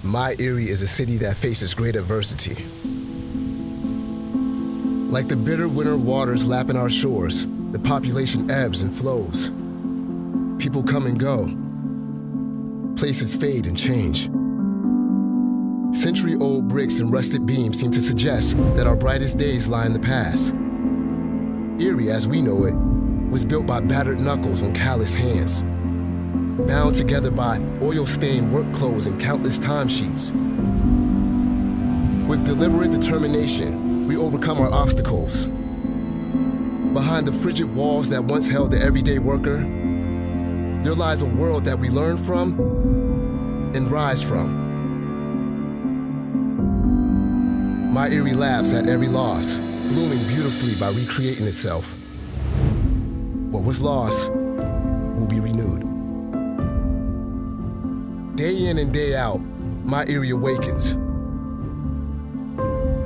My Erie is a city that faces great adversity. Like the bitter winter waters lapping our shores, the population ebbs and flows. People come and go. Places fade and change. Century-old bricks and rusted beams seem to suggest that our brightest days lie in the past. Erie, as we know it, was built by battered knuckles on callous hands, bound together by oil-stained work clothes and countless timesheets. With deliberate determination, we overcome our obstacles. Behind the frigid walls that once held the everyday worker, there lies a world that we learn from and rise from. My Erie laughs at every loss, blooming beautifully by recreating itself. What was lost will be renewed. Day in and day out, My Erie awakens.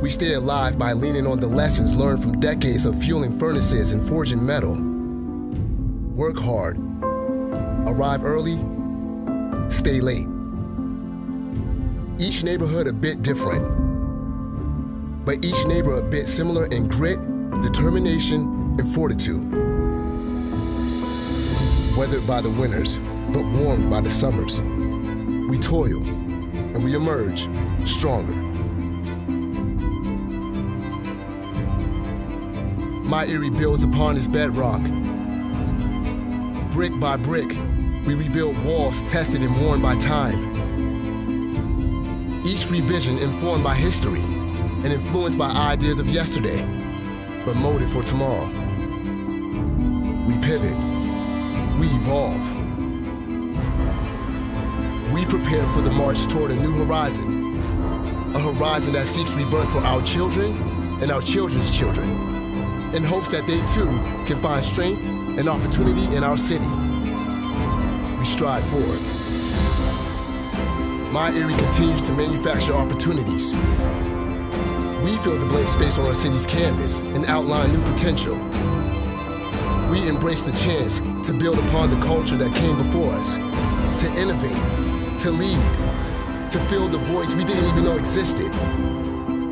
We stay alive by leaning on the lessons learned from decades of fueling furnaces and forging metal. Work hard, arrive early, stay late. Each neighborhood a bit different, but each neighbor a bit similar in grit, determination, and fortitude. Weathered by the winters, but warmed by the summers, we toil and we emerge stronger. My Erie builds upon its bedrock. Brick by brick, we rebuild walls tested and worn by time. Each revision informed by history and influenced by ideas of yesterday, but molded for tomorrow. We pivot, we evolve. We prepare for the march toward a new horizon, a horizon that seeks rebirth for our children and our children's children, in hopes that they too can find strength and opportunity in our city. We strive forward. My Erie continues to manufacture opportunities. We fill the blank space on our city's canvas and outline new potential. We embrace the chance to build upon the culture that came before us, to innovate, to lead, to fill the voice we didn't even know existed.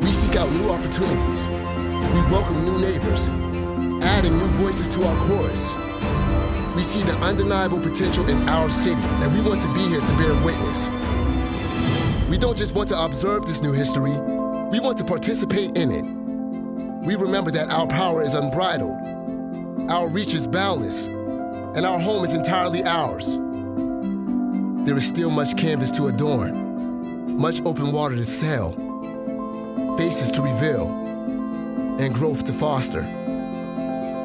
We seek out new opportunities. We welcome new neighbors, adding new voices to our chorus. We see the undeniable potential in our city, and we want to be here to bear witness. We don't just want to observe this new history, we want to participate in it. We remember that our power is unbridled, our reach is boundless, and our home is entirely ours. There is still much canvas to adorn, much open water to sail, faces to reveal, and growth to foster.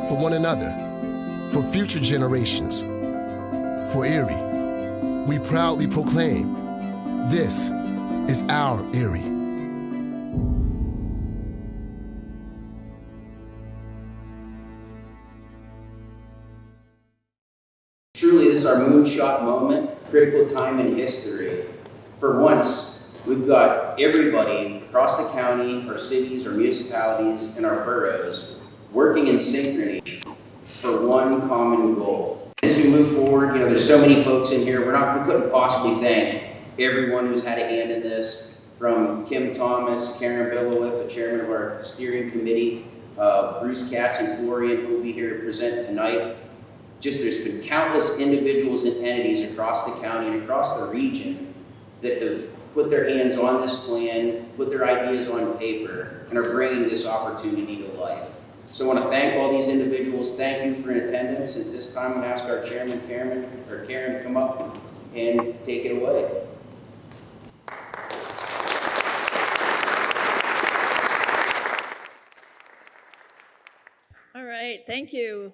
For one another, for future generations, for Erie, we proudly proclaim, this is our Erie. Truly, this is our moonshot moment, critical time in history. For once, we've got everybody across the county, our cities, our municipalities, and our boroughs working in synchrony for one common goal. As we move forward, there's so many folks in here, we couldn't possibly thank everyone who's had a hand in this, from Kim Thomas, Karen Billowith, the chairman of our steering committee, Bruce Katz and Florian, who will be here to present tonight. There's been countless individuals and entities across the county and across the region that have put their hands on this plan, put their ideas on paper, and are bringing this opportunity to life. So I want to thank all these individuals. Thank you for in attendance. At this time, I'm going to ask our chairman, Karen, to come up and take it away. All right, thank you.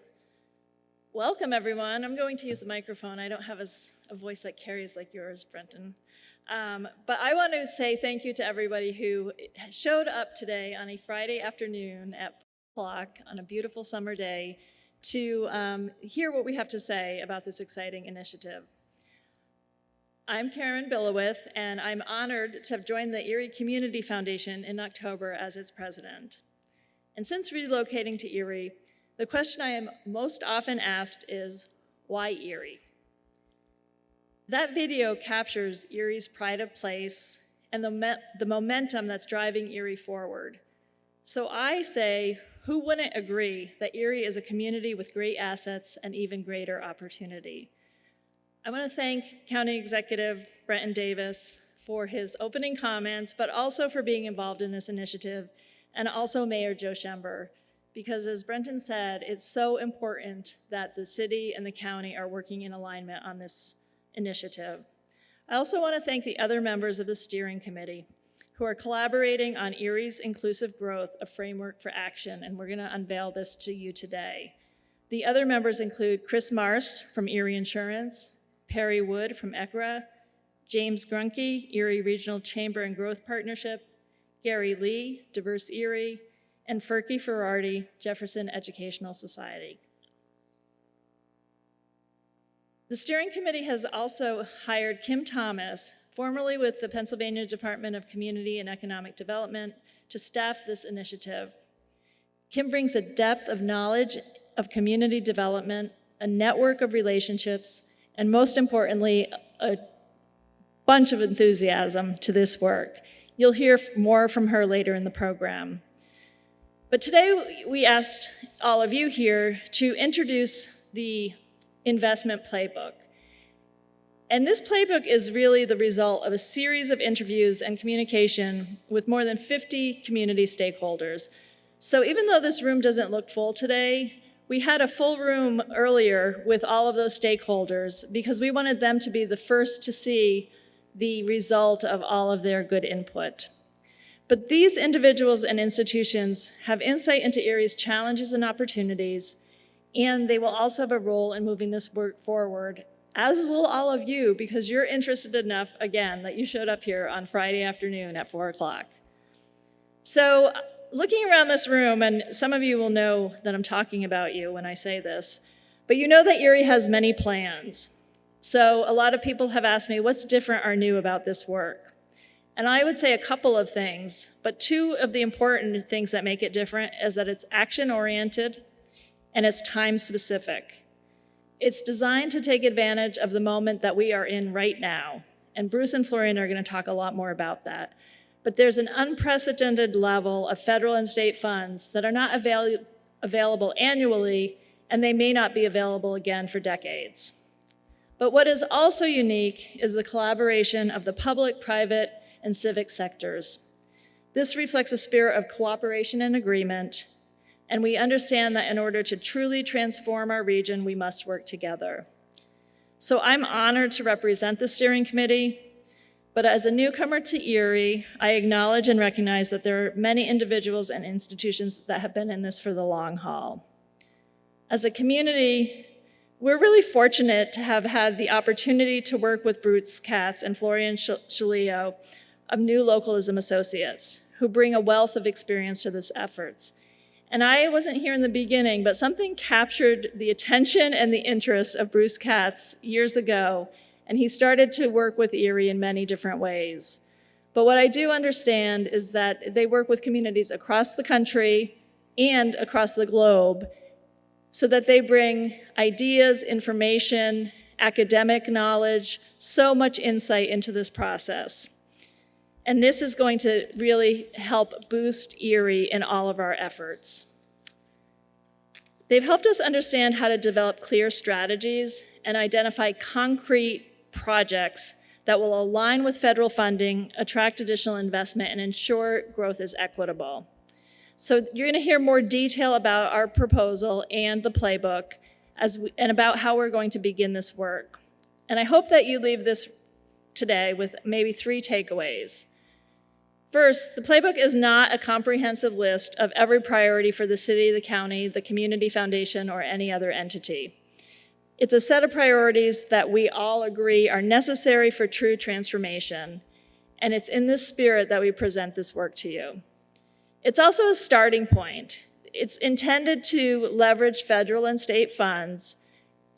Welcome, everyone. I'm going to use the microphone. I don't have a voice that carries like yours, Brenton. But I want to say thank you to everybody who showed up today on a Friday afternoon at 4 o'clock on a beautiful summer day to hear what we have to say about this exciting initiative. I'm Karen Billowith, and I'm honored to have joined the Erie Community Foundation in October as its president. And since relocating to Erie, the question I am most often asked is, why Erie? That video captures Erie's pride of place and the momentum that's driving Erie forward. So I say, who wouldn't agree that Erie is a community with great assets and even greater opportunity? I want to thank County Executive Brenton Davis for his opening comments, but also for being involved in this initiative, and also Mayor Joe Schember, because as Brenton said, it's so important that the city and the county are working in alignment on this initiative. I also want to thank the other members of the steering committee who are collaborating on Erie's Inclusive Growth, a framework for action, and we're going to unveil this to you today. The other members include Chris Marsh from Erie Insurance, Perry Wood from ECRA, James Grunke, Erie Regional Chamber and Growth Partnership, Gary Lee, Diverse Erie, and Ferky Ferrardi, Jefferson Educational Society. The steering committee has also hired Kim Thomas, formerly with the Pennsylvania Department of Community and Economic Development, to staff this initiative. Kim brings a depth of knowledge of community development, a network of relationships, and most importantly, a bunch of enthusiasm to this work. You'll hear more from her later in the program. But today we asked all of you here to introduce the Investment Playbook. And this playbook is really the result of a series of interviews and communication with more than 50 community stakeholders. So even though this room doesn't look full today, we had a full room earlier with all of those stakeholders because we wanted them to be the first to see the result of all of their good input. But these individuals and institutions have insight into Erie's challenges and opportunities, and they will also have a role in moving this work forward, as will all of you, because you're interested enough, again, that you showed up here on Friday afternoon at 4 o'clock. So looking around this room, and some of you will know that I'm talking about you when I say this, but you know that Erie has many plans. So a lot of people have asked me, what's different or new about this work? And I would say a couple of things, but two of the important things that make it different is that it's action-oriented and it's time-specific. It's designed to take advantage of the moment that we are in right now. And Bruce and Florian are going to talk a lot more about that. But there's an unprecedented level of federal and state funds that are not available annually, and they may not be available again for decades. But what is also unique is the collaboration of the public, private, and civic sectors. This reflects a spirit of cooperation and agreement, and we understand that in order to truly transform our region, we must work together. So I'm honored to represent the steering committee, but as a newcomer to Erie, I acknowledge and recognize that there are many individuals and institutions that have been in this for the long haul. As a community, we're really fortunate to have had the opportunity to work with Bruce Katz and Florian Shalio of New Localism Associates, who bring a wealth of experience to this efforts. And I wasn't here in the beginning, but something captured the attention and the interest of Bruce Katz years ago, and he started to work with Erie in many different ways. But what I do understand is that they work with communities across the country and across the globe, so that they bring ideas, information, academic knowledge, so much insight into this process. And this is going to really help boost Erie in all of our efforts. They've helped us understand how to develop clear strategies and identify concrete projects that will align with federal funding, attract additional investment, and ensure growth is equitable. So you're going to hear more detail about our proposal and the playbook and about how we're going to begin this work. And I hope that you leave this today with maybe 3 takeaways. First, the playbook is not a comprehensive list of every priority for the city, the county, the community foundation, or any other entity. It's a set of priorities that we all agree are necessary for true transformation, and it's in this spirit that we present this work to you. It's also a starting point. It's intended to leverage federal and state funds,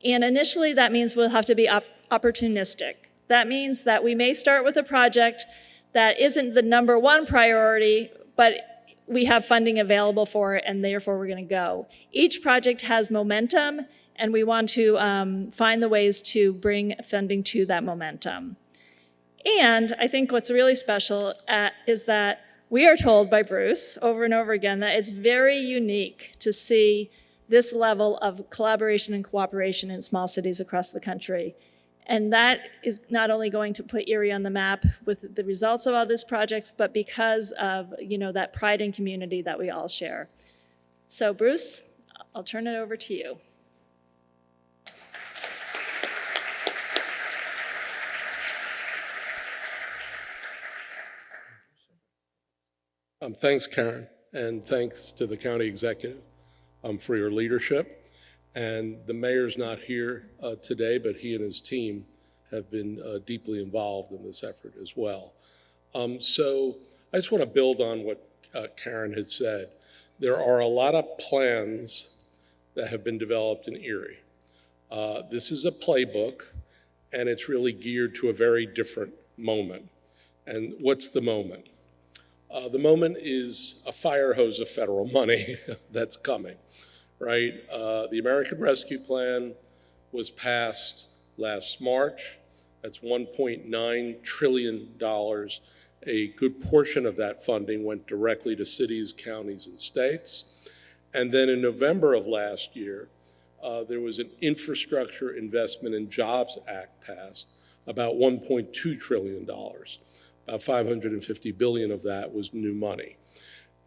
and initially that means we'll have to be opportunistic. That means that we may start with a project that isn't the number 1 priority, but we have funding available for it, and therefore we're going to go. Each project has momentum, and we want to find the ways to bring funding to that momentum. And I think what's really special is that we are told by Bruce over and over again that it's very unique to see this level of collaboration and cooperation in small cities across the country. And that is not only going to put Erie on the map with the results of all these projects, but because of, that pride and community that we all share. So Bruce, I'll turn it over to you. Thanks, Karen, and thanks to the county executive for your leadership. And the mayor's not here today, but he and his team have been deeply involved in this effort as well. So I just want to build on what Karen had said. There are a lot of plans that have been developed in Erie. This is a playbook, and it's really geared to a very different moment. And what's the moment? The moment is a fire hose of federal money that's coming, right? The American Rescue Plan was passed last March. That's $1.9 trillion. A good portion of that funding went directly to cities, counties, and states. And then in November of last year, there was an Infrastructure Investment and Jobs Act passed, about $1.2 trillion. About $550 billion of that was new money.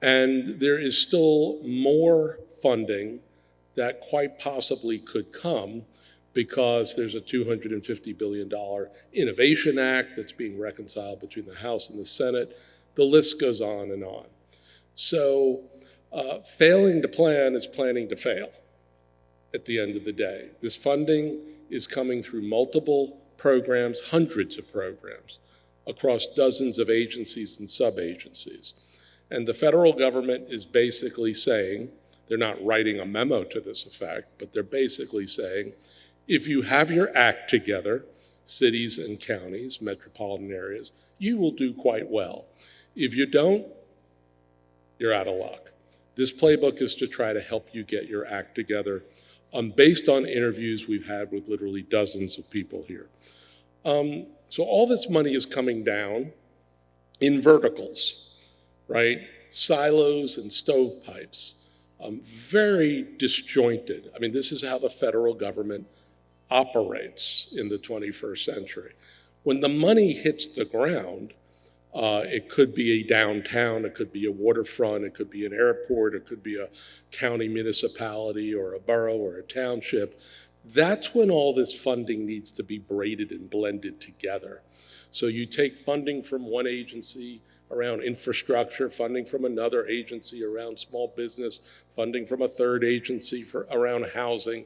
And there is still more funding that quite possibly could come because there's a $250 billion Innovation Act that's being reconciled between the House and the Senate. The list goes on and on. So failing to plan is planning to fail at the end of the day. This funding is coming through multiple programs, hundreds of programs, across dozens of agencies and sub-agencies. And the federal government is basically saying, they're not writing a memo to this effect, but they're basically saying, if you have your act together, cities and counties, metropolitan areas, you will do quite well. If you don't, you're out of luck. This playbook is to try to help you get your act together based on interviews we've had with literally dozens of people here. So all this money is coming down in verticals, right? Silos and stovepipes, very disjointed. I mean, this is how the federal government operates in the 21st century. When the money hits the ground, it could be a downtown, it could be a waterfront, it could be an airport, it could be a county municipality or a borough or a township. That's when all this funding needs to be braided and blended together. So you take funding from one agency around infrastructure, funding from another agency around small business, funding from a third agency around housing.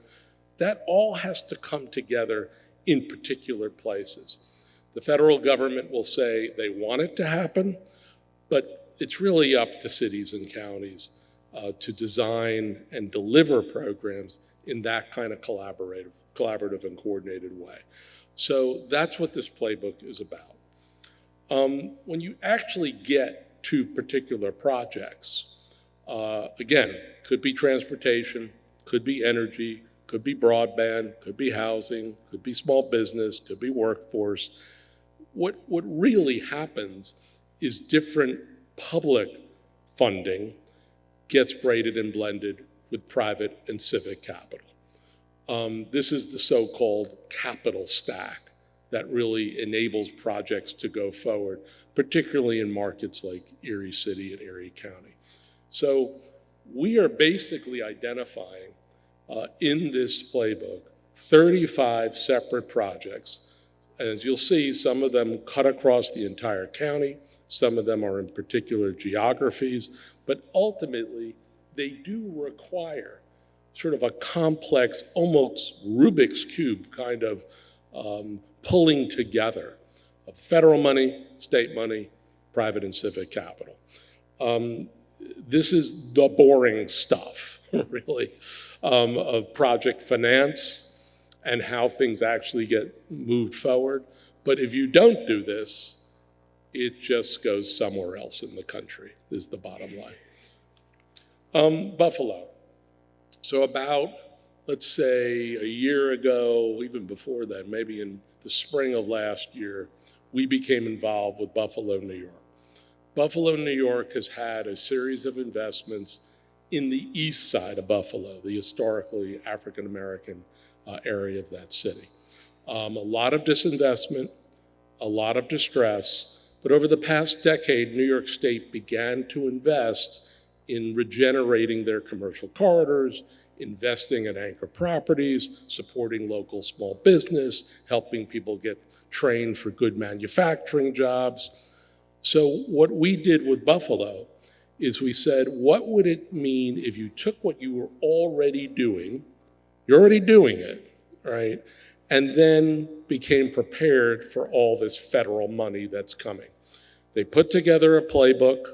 That all has to come together in particular places. The federal government will say they want it to happen, but it's really up to cities and counties to design and deliver programs in that kind of collaborative and coordinated way. So that's what this playbook is about. When you actually get to particular projects, again, could be transportation, could be energy, could be broadband, could be housing, could be small business, could be workforce. What really happens is different public funding gets braided and blended with private and civic capital. This is the so-called capital stack that really enables projects to go forward, particularly in markets like Erie City and Erie County. So we are basically identifying in this playbook 35 separate projects. As you'll see, some of them cut across the entire county, some of them are in particular geographies, but ultimately they do require sort of a complex, almost Rubik's Cube kind of pulling together of federal money, state money, private and civic capital. This is the boring stuff, really, of project finance and how things actually get moved forward. But if you don't do this, it just goes somewhere else in the country, is the bottom line. Buffalo. So about, let's say, a year ago, even before that, maybe in the spring of last year, we became involved with Buffalo, New York. Buffalo, New York has had a series of investments in the east side of Buffalo, the historically African-American area of that city. A lot of disinvestment, a lot of distress, but over the past decade, New York State began to invest in regenerating their commercial corridors, investing in anchor properties, supporting local small business, helping people get trained for good manufacturing jobs. So what we did with Buffalo is we said, what would it mean if you took what you were already doing, you're already doing it, right? And then became prepared for all this federal money that's coming. They put together a playbook.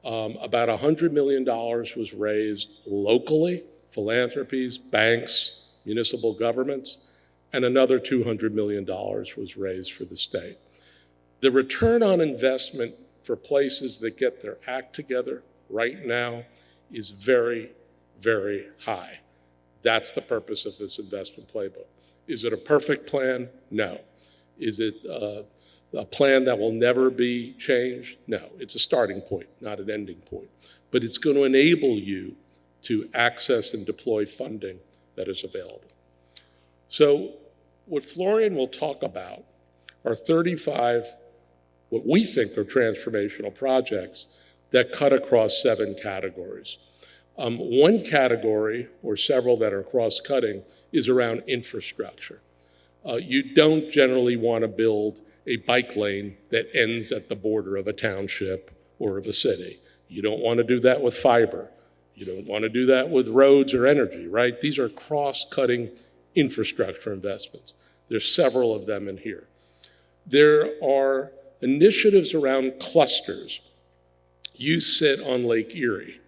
About $100 million was raised locally, philanthropies, banks, municipal governments, and another $200 million was raised for the state. The return on investment for places that get their act together right now is very, very high. That's the purpose of this investment playbook. Is it a perfect plan? No. Is it a plan that will never be changed? No. It's a starting point, not an ending point. But it's going to enable you to access and deploy funding that is available. So what Florian will talk about are 35, what we think are transformational projects that cut across 7 categories. One category, or several that are cross-cutting, is around infrastructure. You don't generally want to build a bike lane that ends at the border of a township or of a city. You don't want to do that with fiber. You don't want to do that with roads or energy, right? These are cross-cutting infrastructure investments. There's several of them in here. There are initiatives around clusters. You sit on Lake Erie.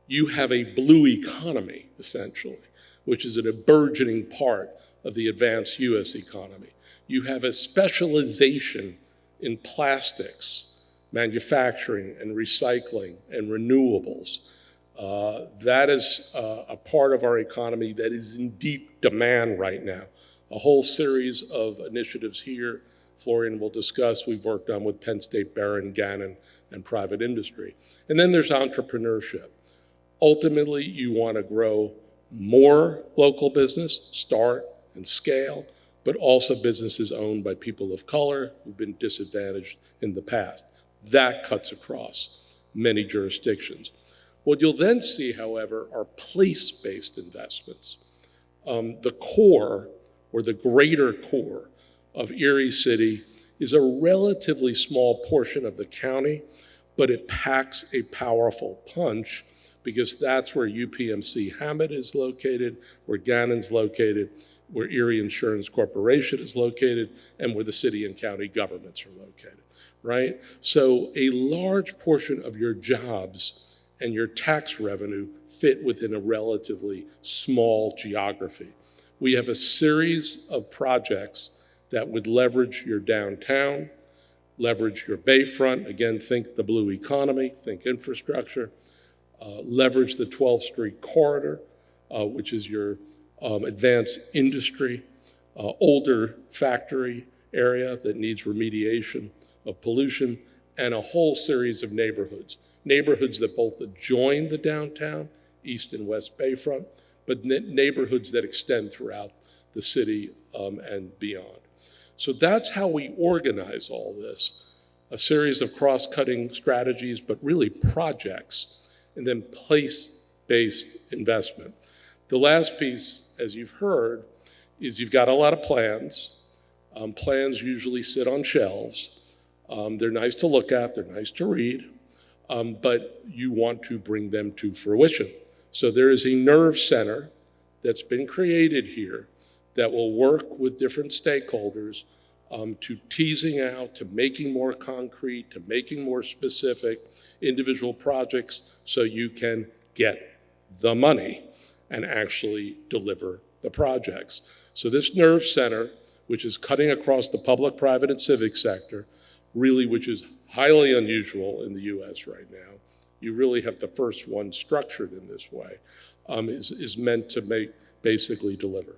You have a blue economy, essentially, which is a burgeoning part of the advanced U.S. economy. You have a specialization in plastics, manufacturing and recycling and renewables. That is a part of our economy that is in deep demand right now. A whole series of initiatives here, Florian will discuss, we've worked on with Penn State, Barron, Gannon, and private industry. And then there's entrepreneurship. Ultimately, you want to grow more local business, start and scale, but also businesses owned by people of color who've been disadvantaged in the past. That cuts across many jurisdictions. What you'll then see, however, are place-based investments. The core, or the greater core of Erie City, is a relatively small portion of the county, but it packs a powerful punch because that's where UPMC Hammett is located, where Gannon's located, where Erie Insurance Corporation is located, and where the city and county governments are located, right? So a large portion of your jobs and your tax revenue fit within a relatively small geography. We have a series of projects that would leverage your downtown, leverage your bayfront, again, think the blue economy, think infrastructure, leverage the 12th Street corridor, which is your advanced industry, older factory area that needs remediation of pollution, and a whole series of neighborhoods. Neighborhoods that both adjoin the downtown, East and West Bayfront, but neighborhoods that extend throughout the city and beyond. So that's how we organize all this, a series of cross-cutting strategies, but really projects, and then place-based investment. The last piece, as you've heard, is you've got a lot of plans. Plans usually sit on shelves. They're nice to look at, they're nice to read, but you want to bring them to fruition. So there is a nerve center that's been created here that will work with different stakeholders to teasing out, to making more concrete, to making more specific individual projects so you can get the money and actually deliver the projects. So this nerve center, which is cutting across the public, private, and civic sector, really, which is highly unusual in the US right now, you really have the first one structured in this way, is meant to basically deliver.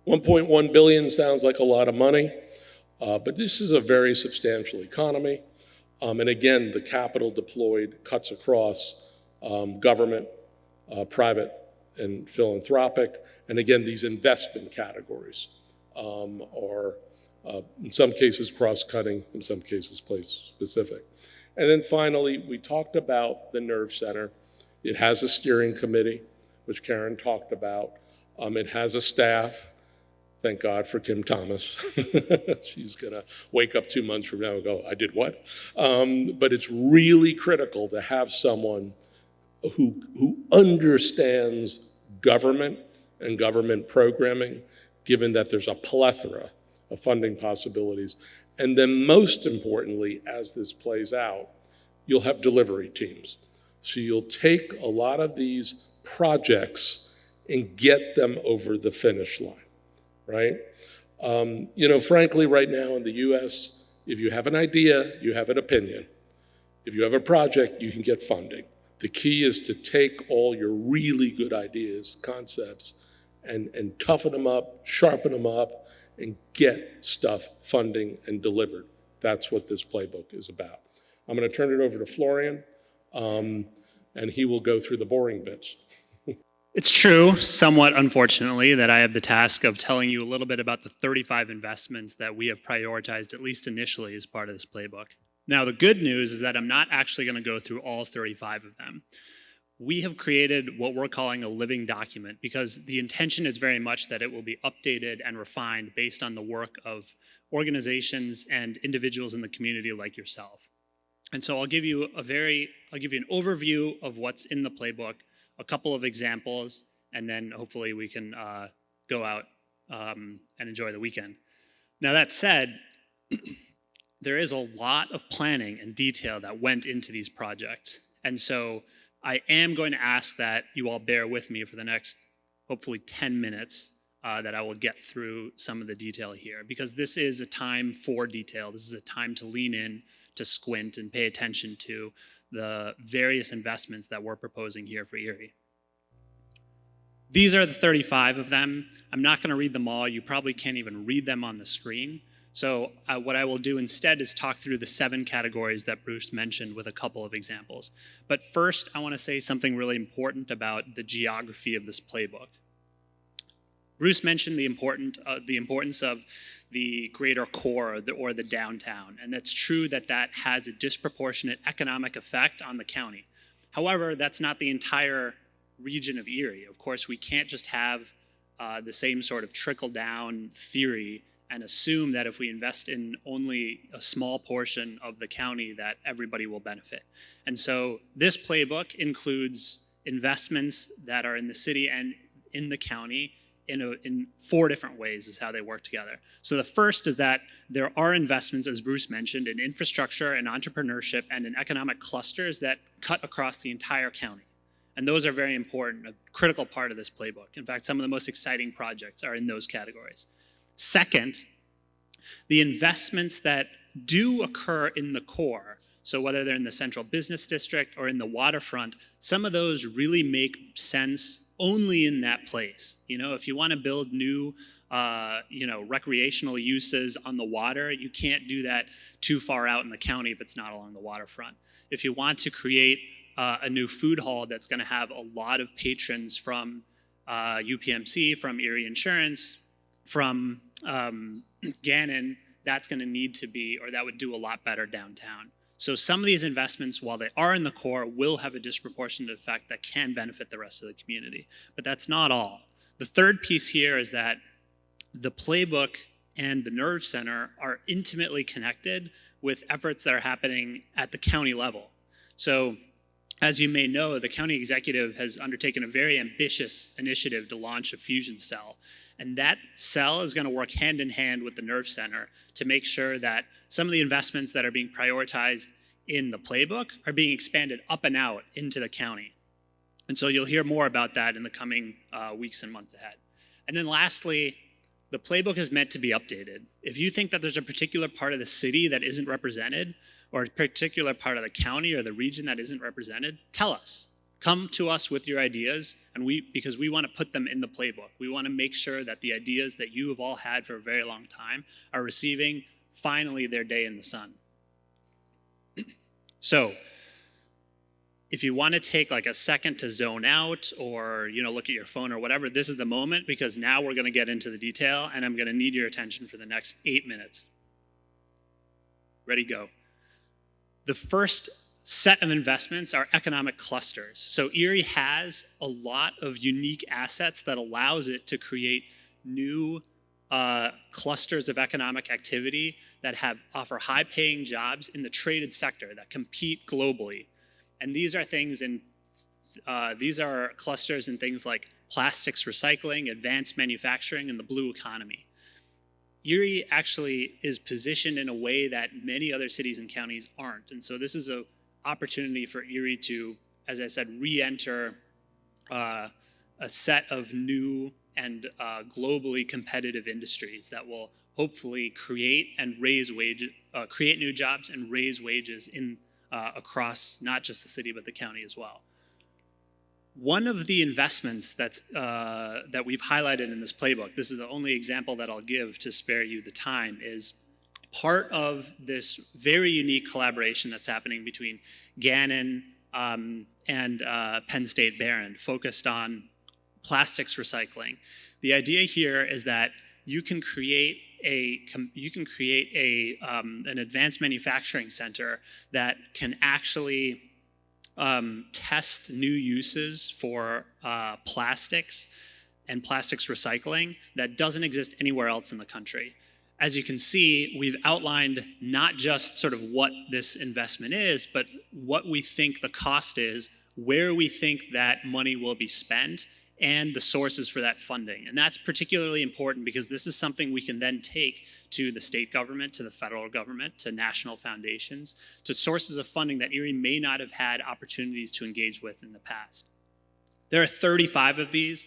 1.1 billion sounds like a lot of money. But this is a very substantial economy. And again, the capital deployed cuts across government, private, and philanthropic. And again, these investment categories are in some cases cross-cutting, in some cases place-specific. And then finally, we talked about the Nerve Center. It has a steering committee, which Karen talked about. It has a staff. Thank God for Kim Thomas. She's gonna wake up 2 months from now and go, I did what? But it's really critical to have someone who understands government and government programming, given that there's a plethora of funding possibilities. And then most importantly, as this plays out, you'll have delivery teams. So you'll take a lot of these projects and get them over the finish line, right? Frankly, right now in the US, if you have an idea, you have an opinion. If you have a project, you can get funding. The key is to take all your really good ideas, concepts, and toughen them up, sharpen them up, and get stuff funding and delivered. That's what this playbook is about. I'm going to turn it over to Florian, and he will go through the boring bits. It's true, somewhat unfortunately, that I have the task of telling you a little bit about the 35 investments that we have prioritized, at least initially, as part of this playbook. Now, the good news is that I'm not actually going to go through all 35 of them. We have created what we're calling a living document because the intention is very much that it will be updated and refined based on the work of organizations and individuals in the community like yourself. And so I'll give you an overview of what's in the playbook, a couple of examples, and then hopefully we can go out and enjoy the weekend. Now that said, there is a lot of planning and detail that went into these projects. And so I am going to ask that you all bear with me for the next, hopefully 10 minutes, that I will get through some of the detail here, because this is a time for detail. This is a time to lean in, to squint, and pay attention to the various investments that we're proposing here for Erie. These are the 35 of them. I'm not going to read them all. You probably can't even read them on the screen. So what I will do instead is talk through the 7 categories that Bruce mentioned with a couple of examples. But first, I want to say something really important about the geography of this playbook. Bruce mentioned the importance of the greater core or the downtown, and it's true that that has a disproportionate economic effect on the county. However, that's not the entire region of Erie. Of course, we can't just have the same sort of trickle-down theory and assume that if we invest in only a small portion of the county that everybody will benefit. And so this playbook includes investments that are in the city and in the county in 4 different ways is how they work together. So the first is that there are investments, as Bruce mentioned, in infrastructure and entrepreneurship and in economic clusters that cut across the entire county. And those are very important, a critical part of this playbook. In fact, some of the most exciting projects are in those categories. Second, the investments that do occur in the core, so whether they're in the central business district or in the waterfront, some of those really make sense only in that place. If you want to build new recreational uses on the water, you can't do that too far out in the county if it's not along the waterfront. If you want to create a new food hall that's going to have a lot of patrons from UPMC, from Erie Insurance, from Gannon, that's going to need to be, or that would do a lot better downtown. So some of these investments, while they are in the core, will have a disproportionate effect that can benefit the rest of the community. But that's not all. The third piece here is that the playbook and the Nerve Center are intimately connected with efforts that are happening at the county level. So as you may know, the county executive has undertaken a very ambitious initiative to launch a fusion cell. And that cell is going to work hand in hand with the Nerve Center to make sure that some of the investments that are being prioritized in the playbook are being expanded up and out into the county. And so you'll hear more about that in the coming weeks and months ahead. And then lastly, the playbook is meant to be updated. If you think that there's a particular part of the city that isn't represented, or a particular part of the county or the region that isn't represented, tell us. Come to us with your ideas, and because we want to put them in the playbook. We want to make sure that the ideas that you have all had for a very long time are receiving finally their day in the sun. So if you want to take like a second to zone out or look at your phone or whatever, this is the moment, because now we're going to get into the detail and I'm going to need your attention for the next 8 minutes. Ready, go. The first set of investments are economic clusters. So Erie has a lot of unique assets that allows it to create new clusters of economic activity that offer high-paying jobs in the traded sector that compete globally. And these are clusters in things like plastics recycling, advanced manufacturing, and the blue economy. Erie actually is positioned in a way that many other cities and counties aren't. And so this is an opportunity for Erie to, as I said, re-enter a set of new and globally competitive industries that will hopefully create new jobs and raise wages across not just the city but the county as well. One of the investments that we've highlighted in this playbook, this is the only example that I'll give to spare you the time, is part of this very unique collaboration that's happening between Gannon and Penn State Barron, focused on plastics recycling. The idea here is that you can create an advanced manufacturing center that can actually test new uses for plastics and plastics recycling that doesn't exist anywhere else in the country. As you can see, we've outlined not just sort of what this investment is, but what we think the cost is, where we think that money will be spent, and the sources for that funding. And that's particularly important because this is something we can then take to the state government, to the federal government, to national foundations, to sources of funding that Erie may not have had opportunities to engage with in the past. There are 35 of these.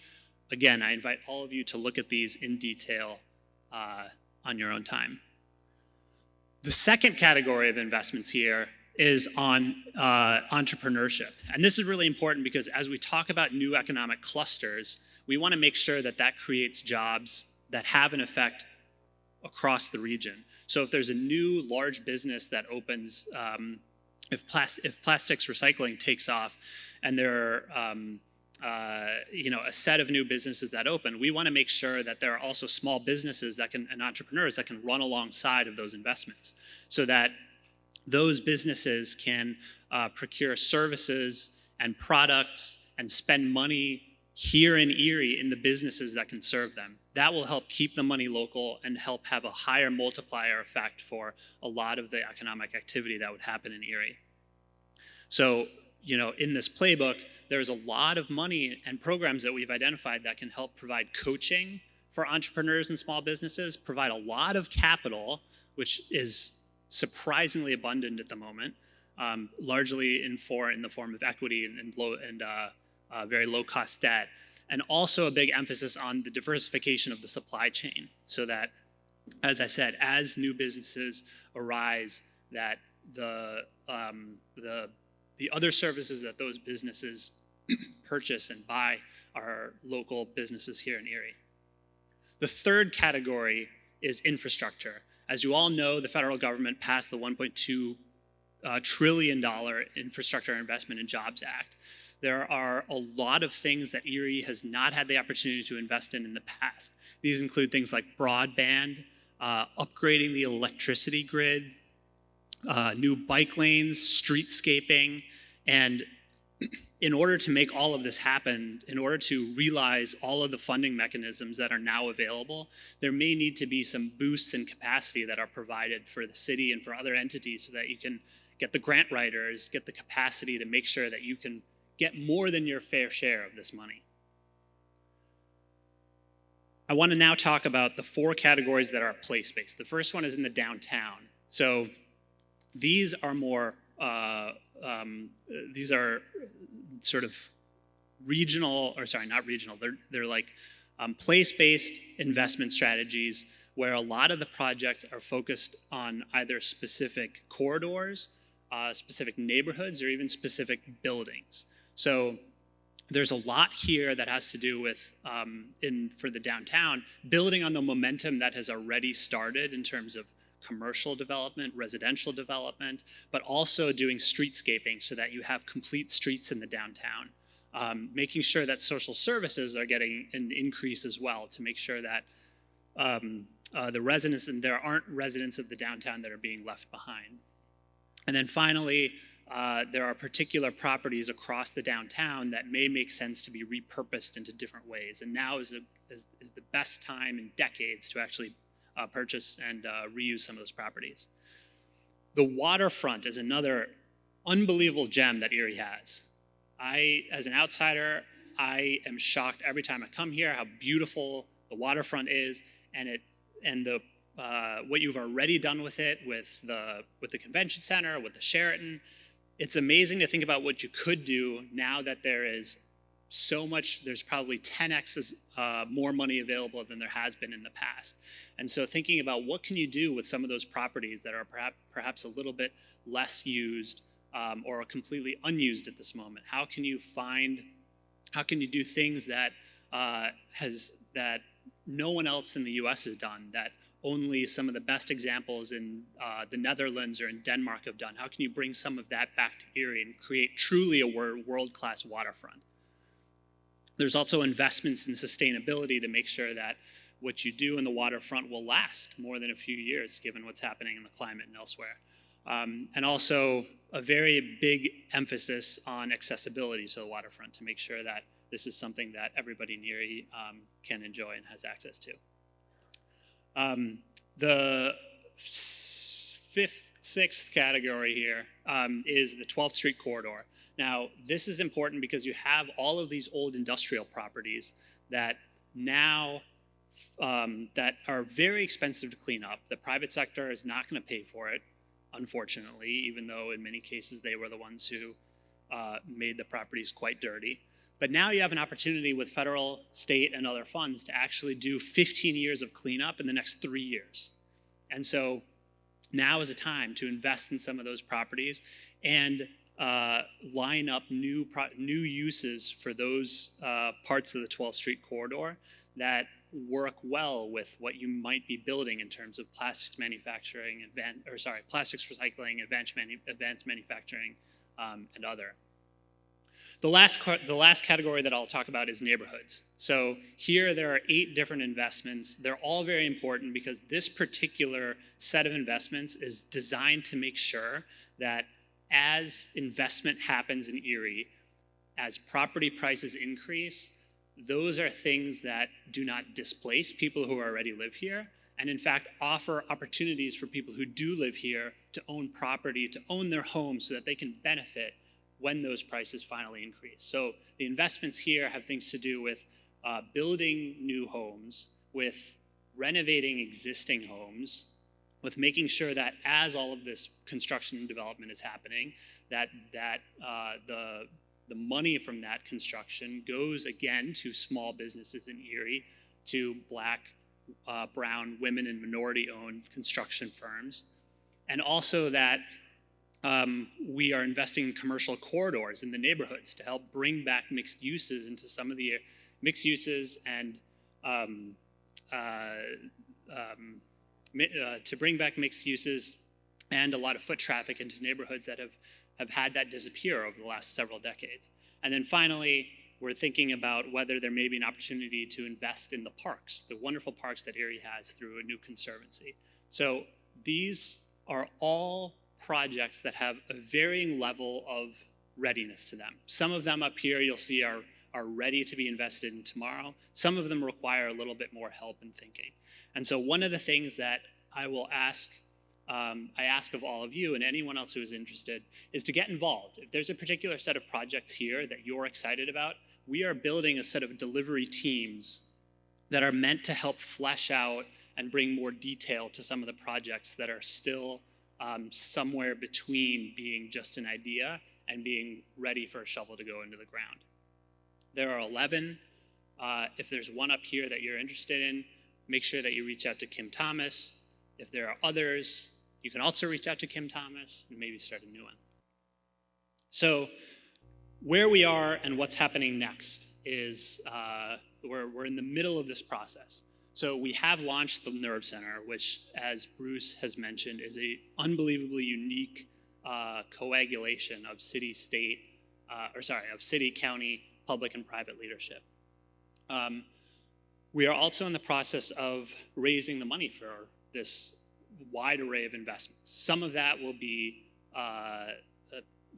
Again, I invite all of you to look at these in detail on your own time. The second category of investments here is on entrepreneurship. And this is really important because as we talk about new economic clusters, we want to make sure that that creates jobs that have an effect across the region. So if there's a new large business that opens, if plastics recycling takes off and there are a set of new businesses that open, we want to make sure that there are also small businesses and entrepreneurs that can run alongside of those investments so that those businesses can procure services and products and spend money here in Erie in the businesses that can serve them. That will help keep the money local and help have a higher multiplier effect for a lot of the economic activity that would happen in Erie. So, in this playbook, there's a lot of money and programs that we've identified that can help provide coaching for entrepreneurs and small businesses, provide a lot of capital, which is surprisingly abundant at the moment, largely in the form of equity and very low-cost debt, and also a big emphasis on the diversification of the supply chain, so that, as I said, as new businesses arise, that the other services that those businesses purchase and buy are local businesses here in Erie. The third category is infrastructure. As you all know, the federal government passed the $1.2 trillion Infrastructure Investment and Jobs Act. There are a lot of things that Erie has not had the opportunity to invest in the past. These include things like broadband, upgrading the electricity grid, new bike lanes, streetscaping, and in order to make all of this happen, in order to realize all of the funding mechanisms that are now available, there may need to be some boosts in capacity that are provided for the city and for other entities so that you can get the grant writers, get the capacity to make sure that you can get more than your fair share of this money. I want to now talk about the 4 categories that are place-based. The first one is in the downtown. So these are more, these are sort of regional, or sorry, not regional, they're like place-based investment strategies where a lot of the projects are focused on either specific corridors, specific neighborhoods, or even specific buildings. So there's a lot here that has to do with, for the downtown, building on the momentum that has already started in terms of commercial development, residential development, but also doing streetscaping so that you have complete streets in the downtown. Making sure that social services are getting an increase as well to make sure that the residents, and there aren't residents of the downtown that are being left behind. And then finally, there are particular properties across the downtown that may make sense to be repurposed into different ways. And now is the best time in decades to actually purchase and reuse some of those properties. The Waterfront is another unbelievable gem that Erie has. As an outsider, I am shocked every time I come here how beautiful the waterfront is, and what you've already done with it, with the convention center, with the Sheraton. It's amazing to think about what you could do now that there is so much. There's probably 10x more money available than there has been in the past. And so thinking about what can you do with some of those properties that are perhaps a little bit less used or completely unused at this moment. How can you do things that that no one else in the US has done, that only some of the best examples in the Netherlands or in Denmark have done? How can you bring some of that back to Erie and create truly a world-class waterfront? There's also investments in sustainability to make sure that what you do in the waterfront will last more than a few years, given what's happening in the climate and elsewhere. And also a very big emphasis on accessibility to the waterfront to make sure that this is something that everybody in Erie can enjoy and has access to. The sixth category here is the 12th Street corridor. Now, this is important because you have all of these old industrial properties that now that are very expensive to clean up. The private sector is not going to pay for it, unfortunately, even though in many cases they were the ones who made the properties quite dirty. But now you have an opportunity with federal, state, and other funds to actually do 15 years of cleanup in the next 3 years. And so now is a time to invest in some of those properties and line up new uses for those parts of the 12th Street corridor that work well with what you might be building in terms of plastics manufacturing, plastics recycling, advanced manufacturing, and other. The last category that I'll talk about is neighborhoods. So here there are 8 different investments. They're all very important because this particular set of investments is designed to make sure that as investment happens in Erie, as property prices increase, those are things that do not displace people who already live here, and in fact offer opportunities for people who do live here to own property, to own their homes so that they can benefit when those prices finally increase. So the investments here have things to do with building new homes, with renovating existing homes, with making sure that as all of this construction and development is happening, that the money from that construction goes again to small businesses in Erie, to Black, brown, women, and minority-owned construction firms, and also that we are investing in commercial corridors in the neighborhoods to help bring back mixed uses into some of the mixed uses and to bring back mixed uses and a lot of foot traffic into neighborhoods that have had that disappear over the last several decades. And then finally, we're thinking about whether there may be an opportunity to invest in the parks, the wonderful parks that Erie has through a new conservancy. So these are all projects that have a varying level of readiness to them. Some of them up here you'll see are ready to be invested in tomorrow. Some of them require a little bit more help and thinking. And so one of the things that I will ask of all of you and anyone else who is interested is to get involved. If there's a particular set of projects here that you're excited about, we are building a set of delivery teams that are meant to help flesh out and bring more detail to some of the projects that are still somewhere between being just an idea and being ready for a shovel to go into the ground. There are 11. If there's one up here that you're interested in, make sure that you reach out to Kim Thomas. If there are others, you can also reach out to Kim Thomas and maybe start a new one. So where we are and what's happening next is we're in the middle of this process. So we have launched the Nerve Center, which, as Bruce has mentioned, is an unbelievably unique coagulation of city, county, public, and private leadership. We are also in the process of raising the money for this wide array of investments. Some of that will be,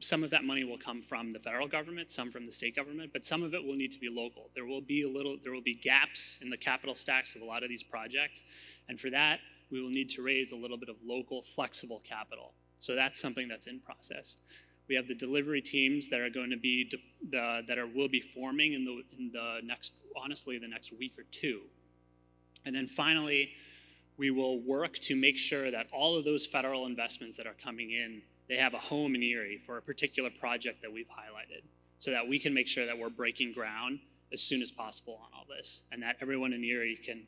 some of that money will come from the federal government, some from the state government, but some of it will need to be local. There will be gaps in the capital stacks of a lot of these projects, and for that, we will need to raise a little bit of local flexible capital. So that's something that's in process. We have the delivery teams that are going to be will be forming in the next week or two. And then finally, we will work to make sure that all of those federal investments that are coming in, they have a home in Erie for a particular project that we've highlighted, so that we can make sure that we're breaking ground as soon as possible on all this, and that everyone in Erie can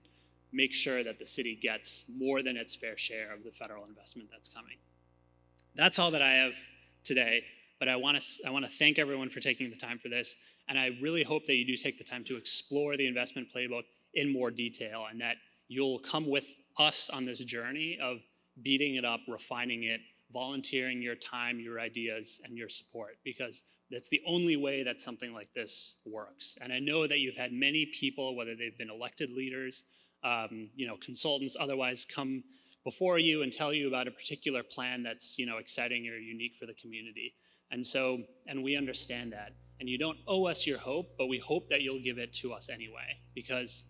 make sure that the city gets more than its fair share of the federal investment that's coming. That's all that I have today, but I want to thank everyone for taking the time for this, and I really hope that you do take the time to explore the investment playbook in more detail, and that you'll come with us on this journey of beating it up, refining it, volunteering your time, your ideas, and your support, because that's the only way that something like this works. And I know that you've had many people, whether they've been elected leaders, consultants, otherwise come before you and tell you about a particular plan that's exciting or unique for the community. And we understand that. And you don't owe us your hope, but we hope that you'll give it to us anyway, because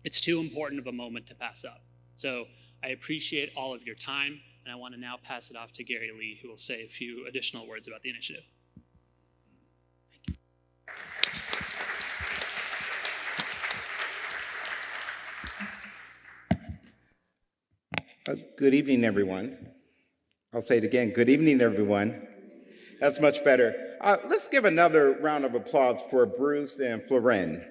it's too important of a moment to pass up. So I appreciate all of your time, and I want to now pass it off to Gary Lee, who will say a few additional words about the initiative. Good evening, everyone. I'll say it again. Good evening, everyone. That's much better. Let's give another round of applause for Bruce and Florin.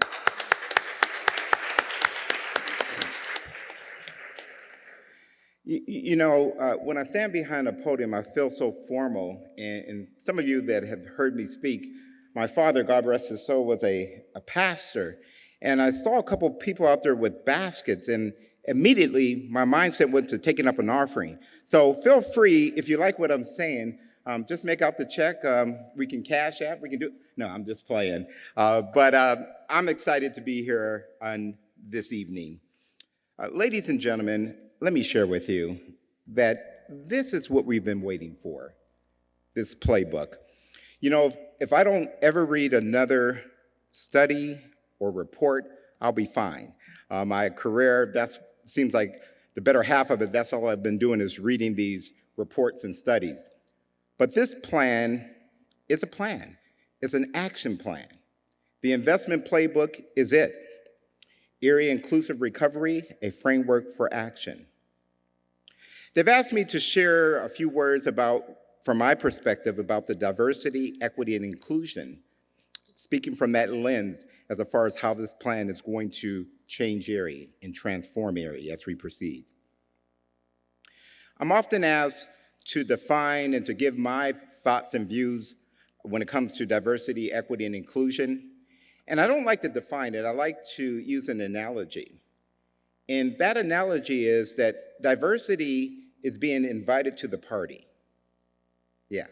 When I stand behind a podium, I feel so formal. And some of you that have heard me speak, my father, God rest his soul, was a pastor. And I saw a couple of people out there with baskets, and immediately my mindset went to taking up an offering. So feel free, if you like what I'm saying, just make out the check. We can cash app, we can do, no, I'm just playing. But I'm excited to be here on this evening. Ladies and gentlemen, let me share with you that this is what we've been waiting for, this playbook. If I don't ever read another study or report, I'll be fine. My career, that seems like the better half of it, that's all I've been doing is reading these reports and studies. But this plan is a plan. It's an action plan. The investment playbook is it. Erie Inclusive Recovery, a framework for action. They've asked me to share a few words from my perspective, about the diversity, equity, and inclusion, speaking from that lens as far as how this plan is going to change Erie and transform Erie as we proceed. I'm often asked to define and to give my thoughts and views when it comes to diversity, equity, and inclusion. And I don't like to define it, I like to use an analogy. And that analogy is that diversity is being invited to the party. Yeah,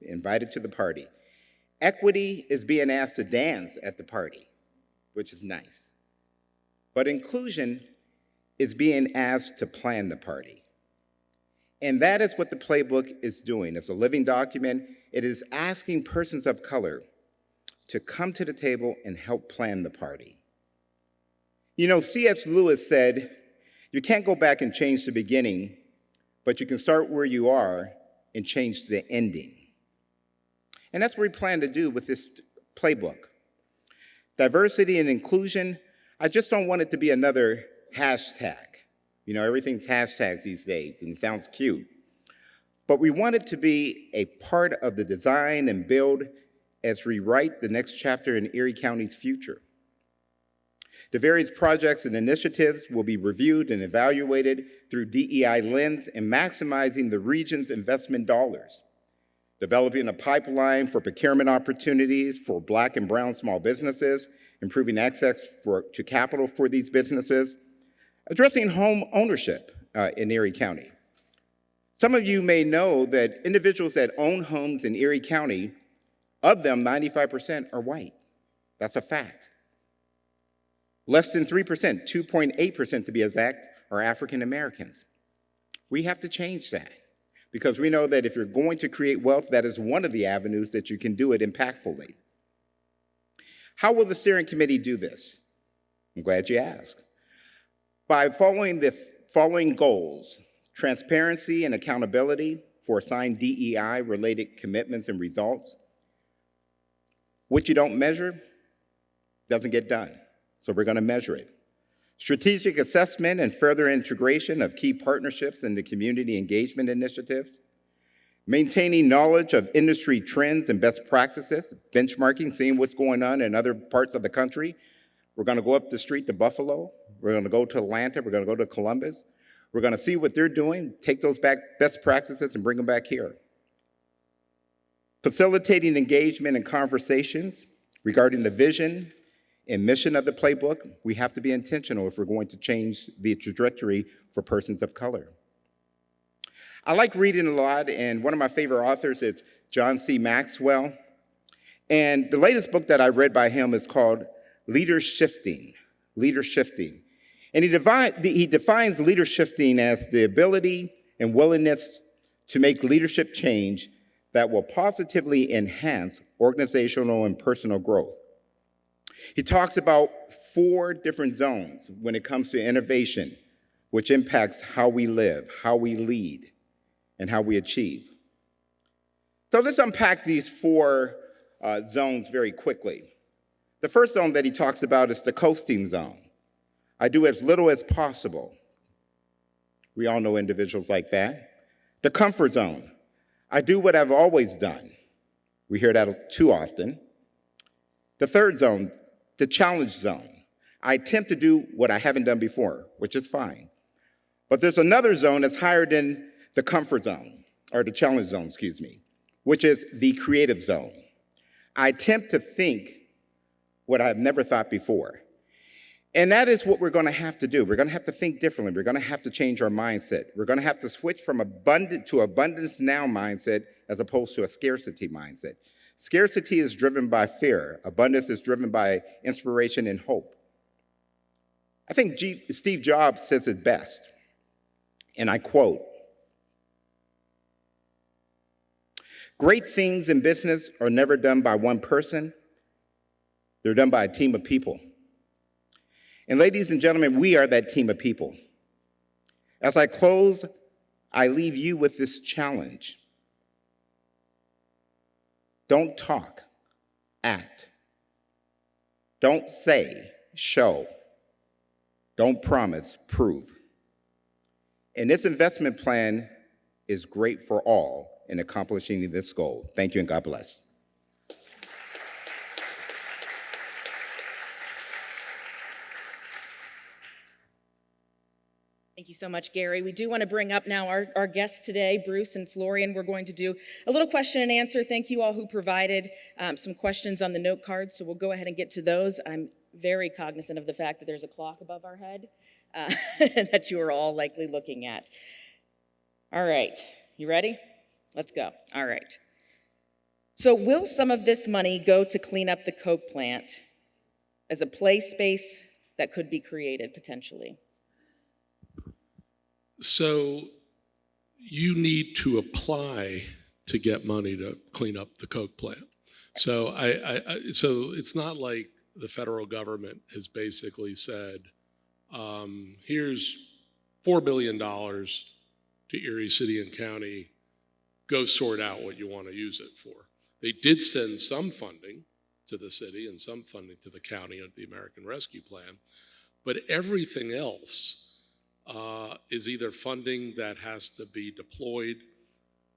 invited to the party. Equity is being asked to dance at the party, which is nice. But inclusion is being asked to plan the party. And that is what the playbook is doing. It's a living document. It is asking persons of color to come to the table and help plan the party. C.S. Lewis said, you can't go back and change the beginning, but you can start where you are and change the ending. And that's what we plan to do with this playbook. Diversity and inclusion, I just don't want it to be another hashtag. Everything's hashtags these days, and it sounds cute. But we want it to be a part of the design and build as we write the next chapter in Erie County's future. The various projects and initiatives will be reviewed and evaluated through DEI lens and maximizing the region's investment dollars, developing a pipeline for procurement opportunities for Black and brown small businesses, improving access to capital for these businesses, Addressing home ownership in Erie County. Some of you may know that individuals that own homes in Erie County, of them, 95% are white. That's a fact. Less than 3%, 2.8% to be exact, are African Americans. We have to change that because we know that if you're going to create wealth, that is one of the avenues that you can do it impactfully. How will the steering committee do this? I'm glad you asked. By following the following goals: transparency and accountability for assigned DEI-related commitments and results. What you don't measure doesn't get done, so we're going to measure it. Strategic assessment and further integration of key partnerships and the community engagement initiatives. Maintaining knowledge of industry trends and best practices, benchmarking, seeing what's going on in other parts of the country. We're going to go up the street to Buffalo. We're going to go to Atlanta. We're going to go to Columbus. We're going to see what they're doing, take those best practices and bring them back here. Facilitating engagement and conversations regarding the vision and mission of the playbook. We have to be intentional if we're going to change the trajectory for persons of color. I like reading a lot, and one of my favorite authors is John C. Maxwell. And the latest book that I read by him is called Leader Shifting. And he defines leader shifting as the ability and willingness to make leadership change that will positively enhance organizational and personal growth. He talks about 4 different zones when it comes to innovation, which impacts how we live, how we lead, and how we achieve. So let's unpack these 4 zones very quickly. The first zone that he talks about is the coasting zone. I do as little as possible. We all know individuals like that. The comfort zone. I do what I've always done. We hear that too often. The third zone, the challenge zone. I attempt to do what I haven't done before, which is fine. But there's another zone that's higher than the comfort zone, or the challenge zone, which is the creative zone. I attempt to think what I've never thought before. And that is what we're going to have to do. We're going to have to think differently. We're going to have to change our mindset. We're going to have to switch from abundance now mindset as opposed to a scarcity mindset. Scarcity is driven by fear. Abundance is driven by inspiration and hope. I think Steve Jobs says it best, and I quote, "Great things in business are never done by one person. They're done by a team of people." And ladies and gentlemen, we are that team of people. As I close, I leave you with this challenge. Don't talk, act. Don't say, show. Don't promise, prove. And this investment plan is great for all in accomplishing this goal. Thank you and God bless. Thank you so much, Gary. We do want to bring up now our guests today, Bruce and Florian. We're going to do a little question and answer. Thank you all who provided some questions on the note cards, so we'll go ahead and get to those. I'm very cognizant of the fact that there's a clock above our head that you are all likely looking at. All right, you ready? Let's go. All right. So will some of this money go to clean up the Coke plant as a play space that could be created potentially? So you need to apply to get money to clean up the Coke plant. So so it's not like the federal government has basically said, here's $4 billion to Erie City and County, go sort out what you want to use it for. They did send some funding to the city and some funding to the county under the American Rescue Plan, but everything else is either funding that has to be deployed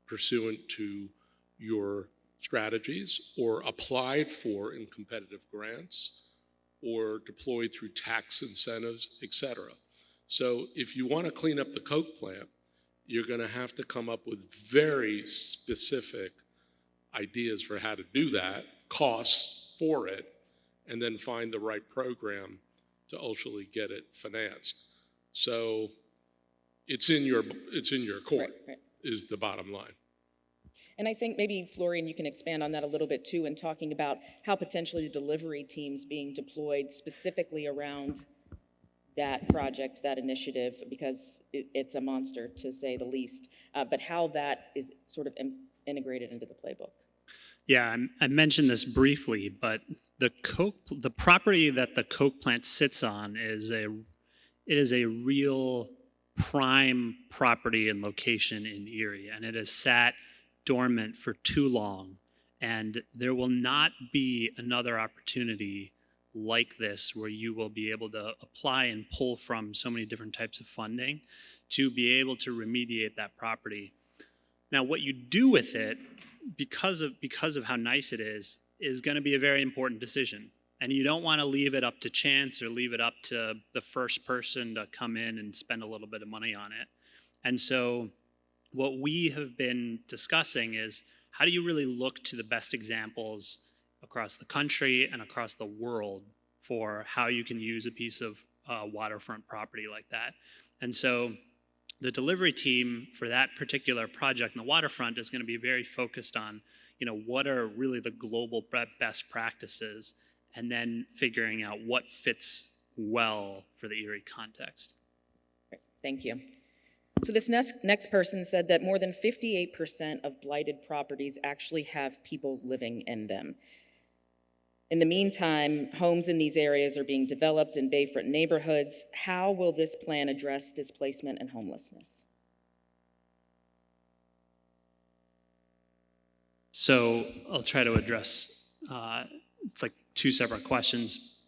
pursuant to your strategies or applied for in competitive grants or deployed through tax incentives, et cetera. So if you want to clean up the Coke plant, you're going to have to come up with very specific ideas for how to do that, costs for it, and then find the right program to ultimately get it financed. So it's in your court, Right. is the bottom line. And I think maybe, Florian, you can expand on that a little bit too in talking about how potentially delivery teams being deployed specifically around that project, that initiative, because it's a monster to say the least, but how that is sort of integrated into the playbook. Yeah, I mentioned this briefly, but the property that the Coke plant sits on is a real prime property and location in Erie, and it has sat dormant for too long. And there will not be another opportunity like this where you will be able to apply and pull from so many different types of funding to be able to remediate that property. Now, what you do with it, because of how nice it is going to be a very important decision. And you don't want to leave it up to chance or leave it up to the first person to come in and spend a little bit of money on it. And so what we have been discussing is, how do you really look to the best examples across the country and across the world for how you can use a piece of waterfront property like that? And so the delivery team for that particular project in the waterfront is going to be very focused on, what are really the global best practices, and then figuring out what fits well for the Erie context. Thank you. So this next person said that more than 58% of blighted properties actually have people living in them. In the meantime, homes in these areas are being developed in Bayfront neighborhoods. How will this plan address displacement and homelessness? So I'll try to address, it's like two separate questions.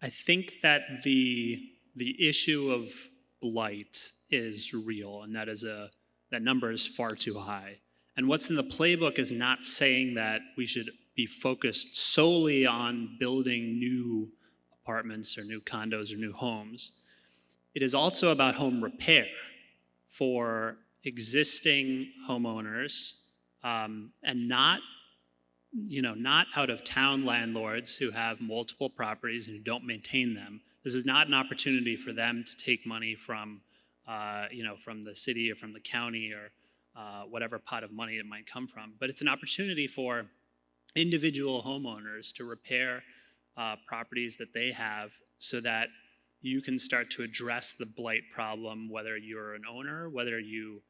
I think that the issue of blight is real, and that number is far too high. And what's in the playbook is not saying that we should be focused solely on building new apartments or new condos or new homes. It is also about home repair for existing homeowners, and not out of town landlords who have multiple properties and who don't maintain them. This is not an opportunity for them to take money from the city or from the county or whatever pot of money it might come from. But it's an opportunity for individual homeowners to repair properties that they have, so that you can start to address the blight problem, whether you're an owner, whether you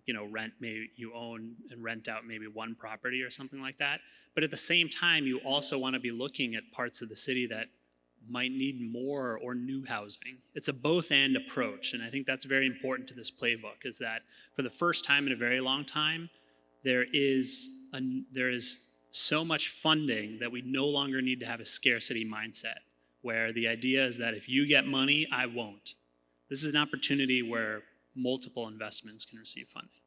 you own and rent out maybe one property or something like that. But at the same time, you also want to be looking at parts of the city that might need more or new housing. It's a both-and approach, and I think that's very important to this playbook, is that for the first time in a very long time, there is so much funding that we no longer need to have a scarcity mindset, where the idea is that if you get money, I won't. This is an opportunity where multiple investments can receive funding.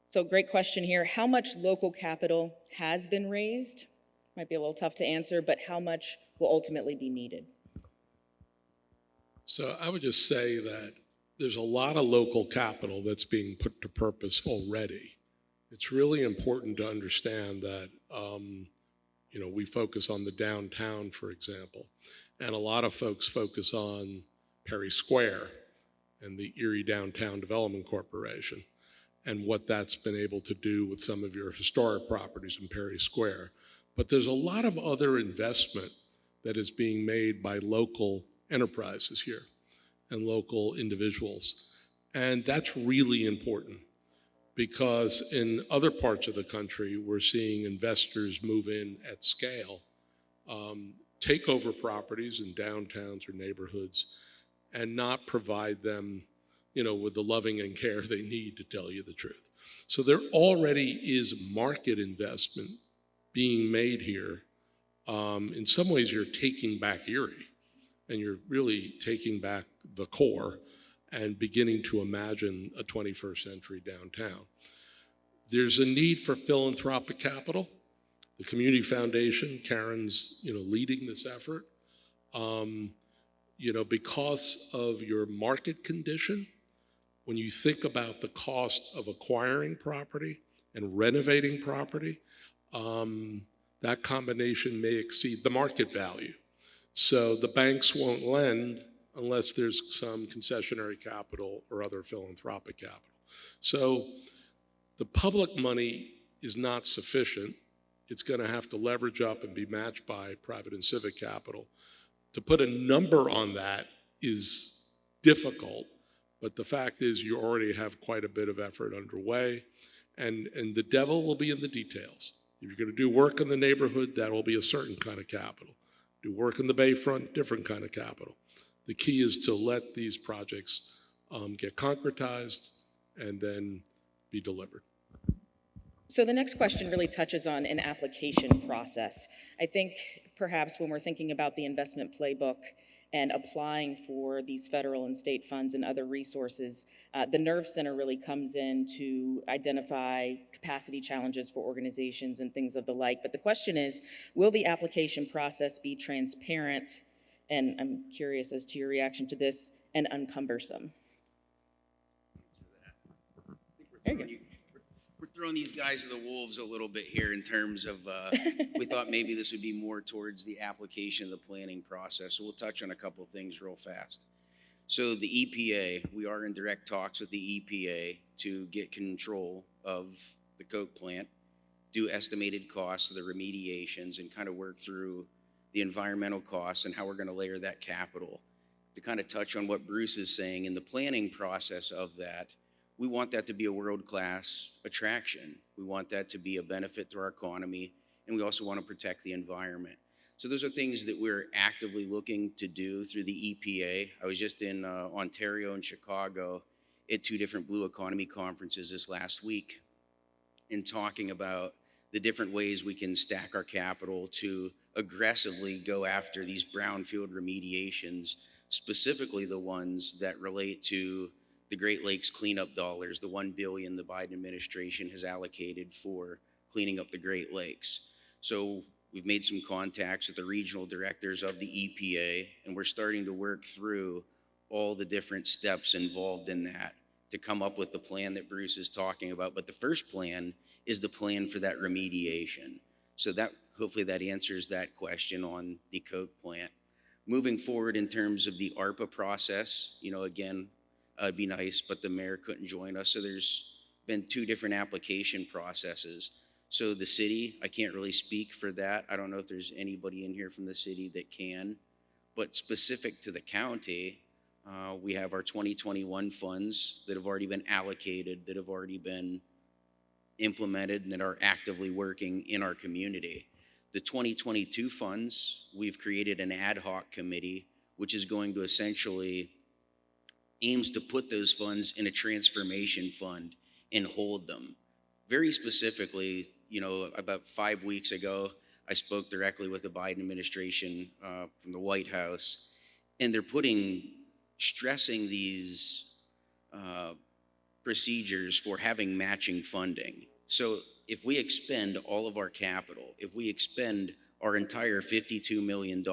So great question here. How much local capital has been raised? Might be a little tough to answer, but how much will ultimately be needed? So I would just say that there's a lot of local capital that's being put to purpose already. It's really important to understand that we focus on the downtown, for example, and a lot of folks focus on Perry Square and the Erie Downtown Development Corporation and what that's been able to do with some of your historic properties in Perry Square. But there's a lot of other investment that is being made by local enterprises here and local individuals. And that's really important, because in other parts of the country, we're seeing investors move in at scale, take over properties in downtowns or neighborhoods, and not provide them, with the loving and care they need, to tell you the truth. So there already is market investment being made here. In some ways, you're taking back Erie, and you're really taking back the core and beginning to imagine a 21st century downtown. There's a need for philanthropic capital. The Community Foundation, Karen's, leading this effort. Because of your market condition, when you think about the cost of acquiring property and renovating property, that combination may exceed the market value. So the banks won't lend unless there's some concessionary capital or other philanthropic capital. So the public money is not sufficient. It's going to have to leverage up and be matched by private and civic capital. To put a number on that is difficult, but the fact is you already have quite a bit of effort underway, and the devil will be in the details. If you're going to do work in the neighborhood, that will be a certain kind of capital. Do work in the Bayfront, different kind of capital. The key is to let these projects get concretized and then be delivered. So the next question really touches on an application process. I think perhaps when we're thinking about the investment playbook and applying for these federal and state funds and other resources, the Nerve Center really comes in to identify capacity challenges for organizations and things of the like. But the question is, will the application process be transparent, and I'm curious as to your reaction to this, and uncumbersome? There you go. We're throwing these guys to the wolves a little bit here in terms of, we thought maybe this would be more towards the application of the planning process. So we'll touch on a couple of things real fast. So the EPA, we are in direct talks with the EPA to get control of the coke plant, do estimated costs of the remediations, and kind of work through the environmental costs and how we're going to layer that capital. To kind of touch on what Bruce is saying, in the planning process of that, we want that to be a world-class attraction. We want that to be a benefit to our economy, and we also want to protect the environment. So those are things that we're actively looking to do through the EPA. I was just in Ontario and Chicago at 2 different Blue Economy conferences this last week and talking about the different ways we can stack our capital to aggressively go after these brownfield remediations, specifically the ones that relate to the Great Lakes cleanup dollars, the $1 billion the Biden administration has allocated for cleaning up the Great Lakes. So we've made some contacts with the regional directors of the EPA, and we're starting to work through all the different steps involved in that to come up with the plan that Bruce is talking about. But the first plan is the plan for that remediation. So that hopefully that answers that question on the coke plant. Moving forward in terms of the ARPA process, again, it'd be nice, but the mayor couldn't join us. So there's been 2 different application processes. So the city, I can't really speak for that. I don't know if there's anybody in here from the city that can, but specific to the county, we have our 2021 funds that have already been allocated, that have already been implemented, and that are actively working in our community. The 2022 funds, we've created an ad hoc committee, which is going to essentially aims to put those funds in a transformation fund and hold them. Very specifically, about 5 weeks ago, I spoke directly with the Biden administration from the White House, and they're stressing these procedures for having matching funding. So if we expend all of our capital, if we expend our entire $52 million,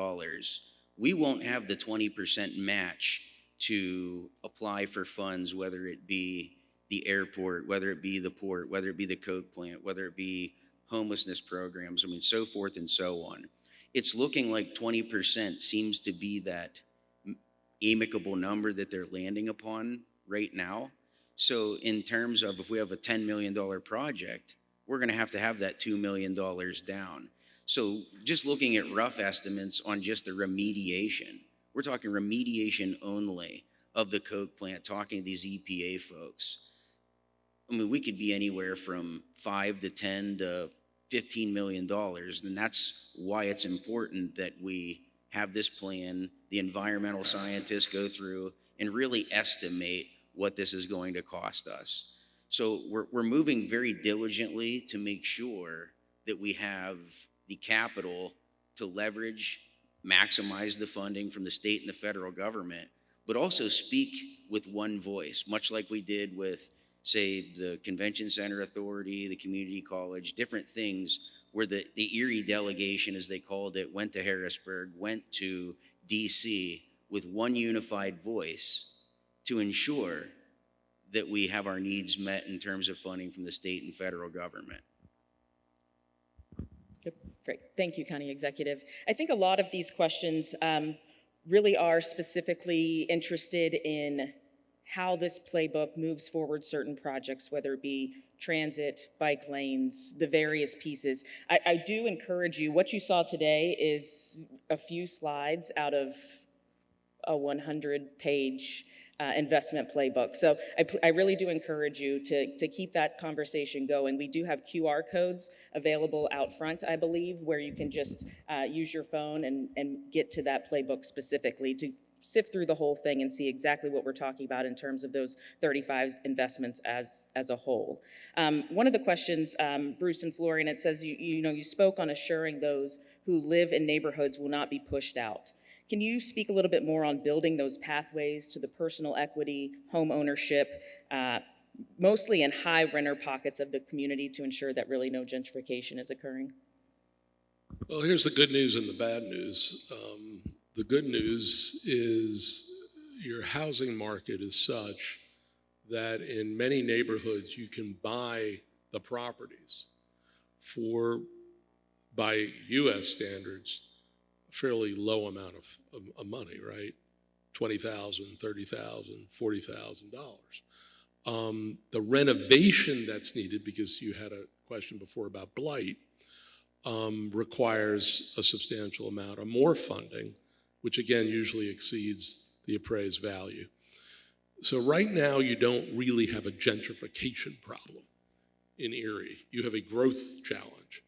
we won't have the 20% match to apply for funds, whether it be the airport, whether it be the port, whether it be the coke plant, whether it be homelessness programs, so forth and so on. It's looking like 20% seems to be that amicable number that they're landing upon right now. So in terms of if we have a $10 million project, we're going to have that $2 million down. So just looking at rough estimates on just the remediation, we're talking remediation only of the coke plant, talking to these EPA folks. We could be anywhere from $5 to $10 to $15 million, and that's why it's important that we have this plan, the environmental scientists go through and really estimate what this is going to cost us. So we're moving very diligently to make sure that we have the capital to leverage, maximize the funding from the state and the federal government, but also speak with one voice, much like we did with, say, the Convention Center Authority, the community college, different things where the Erie delegation, as they called it, went to Harrisburg, went to DC with one unified voice to ensure that we have our needs met in terms of funding from the state and federal government. Great. Thank you, County Executive. I think a lot of these questions really are specifically interested in how this playbook moves forward certain projects, whether it be transit, bike lanes, the various pieces. I do encourage you, what you saw today is a few slides out of a 100-page investment playbook. So I really do encourage you to keep that conversation going. We do have QR codes available out front, I believe, where you can just use your phone and get to that playbook specifically to sift through the whole thing and see exactly what we're talking about in terms of those 35 investments as a whole. One of the questions, Bruce and Florian, it says you spoke on assuring those who live in neighborhoods will not be pushed out. Can you speak a little bit more on building those pathways to the personal equity, home ownership, mostly in high renter pockets of the community to ensure that really no gentrification is occurring? Well, here's the good news and the bad news. The good news is your housing market is such that in many neighborhoods you can buy the properties for, by US standards, a fairly low amount of money, right? $20,000, $30,000, $40,000. The renovation that's needed, because you had a question before about Blight, requires a substantial amount of more funding, which again usually exceeds the appraised value. So right now you don't really have a gentrification problem in Erie. You have a growth challenge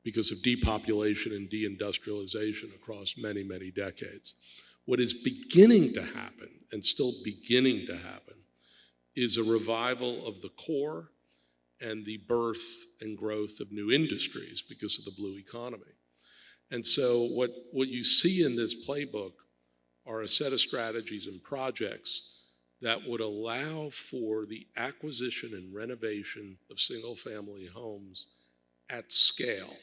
because of depopulation and deindustrialization across many, many decades. What is beginning to happen, and still beginning to happen, is a revival of the core and the birth and growth of new industries because of the blue economy. And so what you see in this playbook are a set of strategies and projects that would allow for the acquisition and renovation of single-family homes at scale.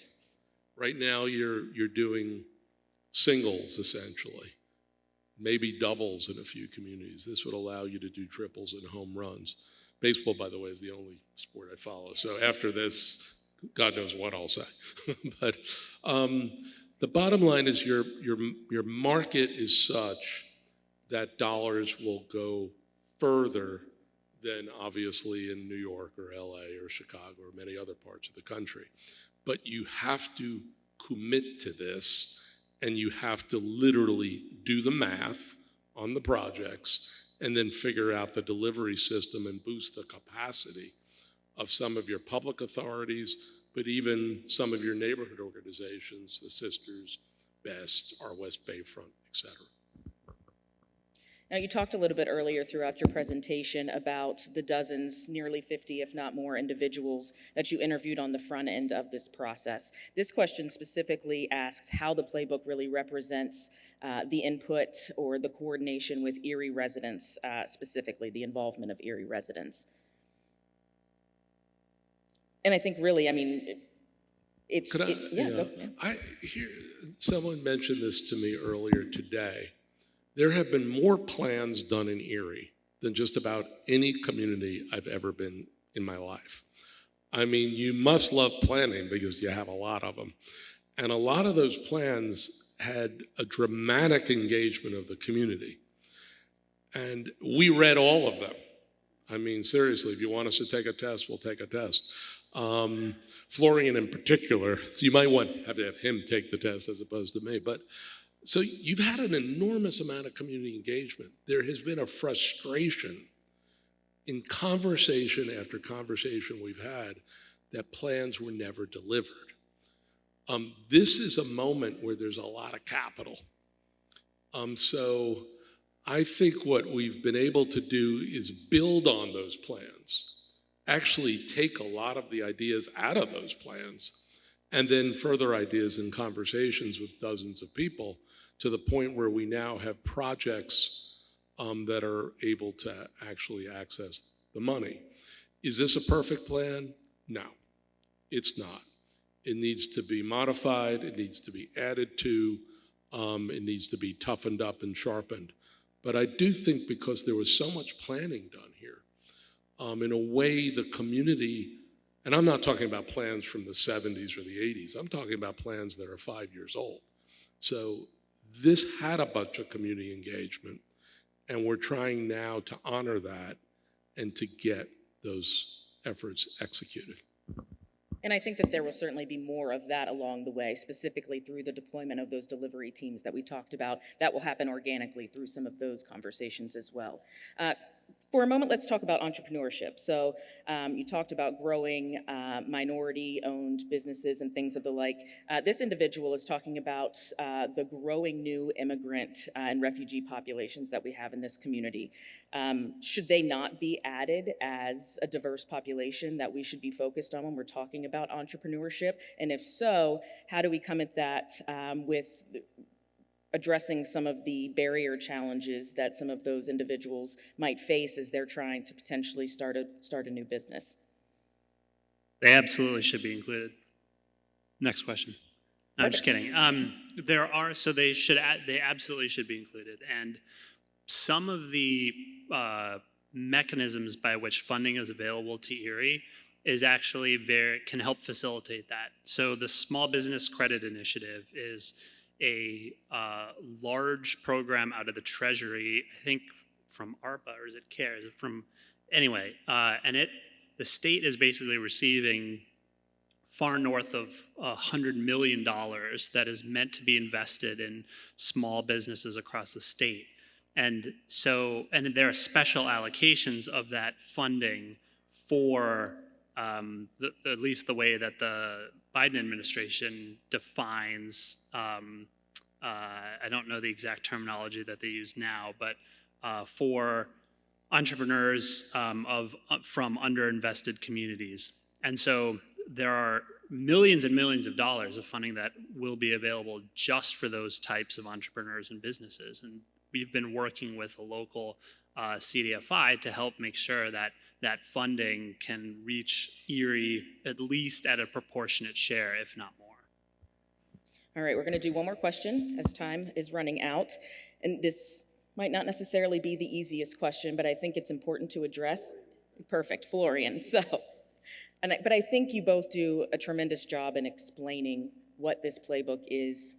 Right now, you're doing singles, essentially, maybe doubles in a few communities. This would allow you to do triples and home runs. Baseball, by the way, is the only sport I follow. So after this, God knows what I'll say. But the bottom line is your market is such that dollars will go further than obviously in New York or LA or Chicago or many other parts of the country. But you have to commit to this, and you have to literally do the math on the projects and then figure out the delivery system and boost the capacity of some of your public authorities, but even some of your neighborhood organizations, the Sisters, BEST, our West Bayfront, et cetera. Now, you talked a little bit earlier throughout your presentation about the dozens, nearly 50, if not more, individuals that you interviewed on the front end of this process. This question specifically asks how the playbook really represents the input or the coordination with Erie residents, specifically the involvement of Erie residents. And I think really, I mean, someone mentioned this to me earlier today. There have been more plans done in Erie than just about any community I've ever been in my life. I mean, you must love planning because you have a lot of them. And a lot of those plans had a dramatic engagement of the community. And we read all of them. I mean, seriously, if you want us to take a test, we'll take a test. Florian in particular, so you might have to have him take the test as opposed to me. But so you've had an enormous amount of community engagement. There has been a frustration in conversation after conversation we've had that plans were never delivered. This is a moment where there's a lot of capital. So I think what we've been able to do is build on those plans, actually take a lot of the ideas out of those plans, and then further ideas and conversations with dozens of people to the point where we now have projects that are able to actually access the money. Is this a perfect plan? No, it's not. It needs to be modified, it needs to be added to, it needs to be toughened up and sharpened. But I do think because there was so much planning done here, in a way the community, and I'm not talking about plans from the 70s or the 80s, I'm talking about plans that are 5 years old. So This had a bunch of community engagement, and we're trying now to honor that and to get those efforts executed. And I think that there will certainly be more of that along the way, specifically through the deployment of those delivery teams that we talked about. That will happen organically through some of those conversations as well. For a moment, let's talk about entrepreneurship. So you talked about growing minority-owned businesses and things of the like. This individual is talking about the growing new immigrant and refugee populations that we have in this community. Should they not be added as a diverse population that we should be focused on when we're talking about entrepreneurship? And if so, how do we come at that with addressing some of the barrier challenges that some of those individuals might face as they're trying to potentially start a new business? They absolutely should be included. Next question. No, I'm just kidding. They absolutely should be included. And some of the mechanisms by which funding is available to Erie is actually can help facilitate that. So the Small Business Credit Initiative is a large program out of the Treasury, I think from ARPA, or is it CARE? Is it from, anyway, and the state is basically receiving far north of $100 million that is meant to be invested in small businesses across the state. And so, and there are special allocations of that funding for at least the way that the Biden administration defines, I don't know the exact terminology that they use now, but for entrepreneurs from underinvested communities. And so there are millions and millions of dollars of funding that will be available just for those types of entrepreneurs and businesses. And we've been working with a local CDFI to help make sure that that funding can reach Erie at least at a proportionate share, if not more. All right, we're going to do one more question as time is running out. And this might not necessarily be the easiest question, but I think it's important to address. Perfect, Florian. But I think you both do a tremendous job in explaining what this playbook is,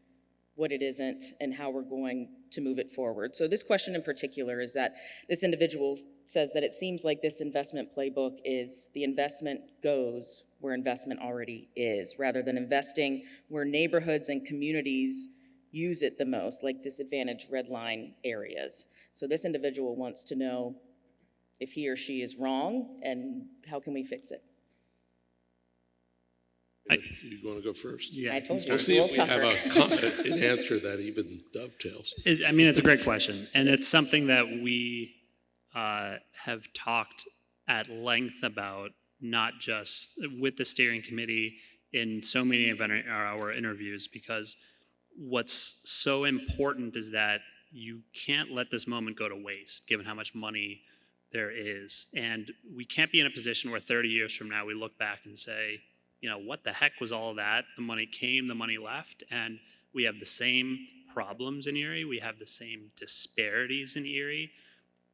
what it isn't, and how we're going to move it forward. So this question in particular is that this individual says that it seems like this investment playbook is the investment goes where investment already is, rather than investing where neighborhoods and communities use it the most, like disadvantaged red line areas. So this individual wants to know if he or she is wrong and how can we fix it? You want to go first? Yeah, I told you, We'll it's a see little if we have tougher. an answer that even dovetails. I mean, it's a great question. And it's something that we have talked at length about, not just with the steering committee in so many of our interviews, because what's so important is that you can't let this moment go to waste, given how much money there is. And we can't be in a position where 30 years from now we look back and say, you know, what the heck was all that? The money came, the money left, and we have the same problems in Erie. We have the same disparities in Erie.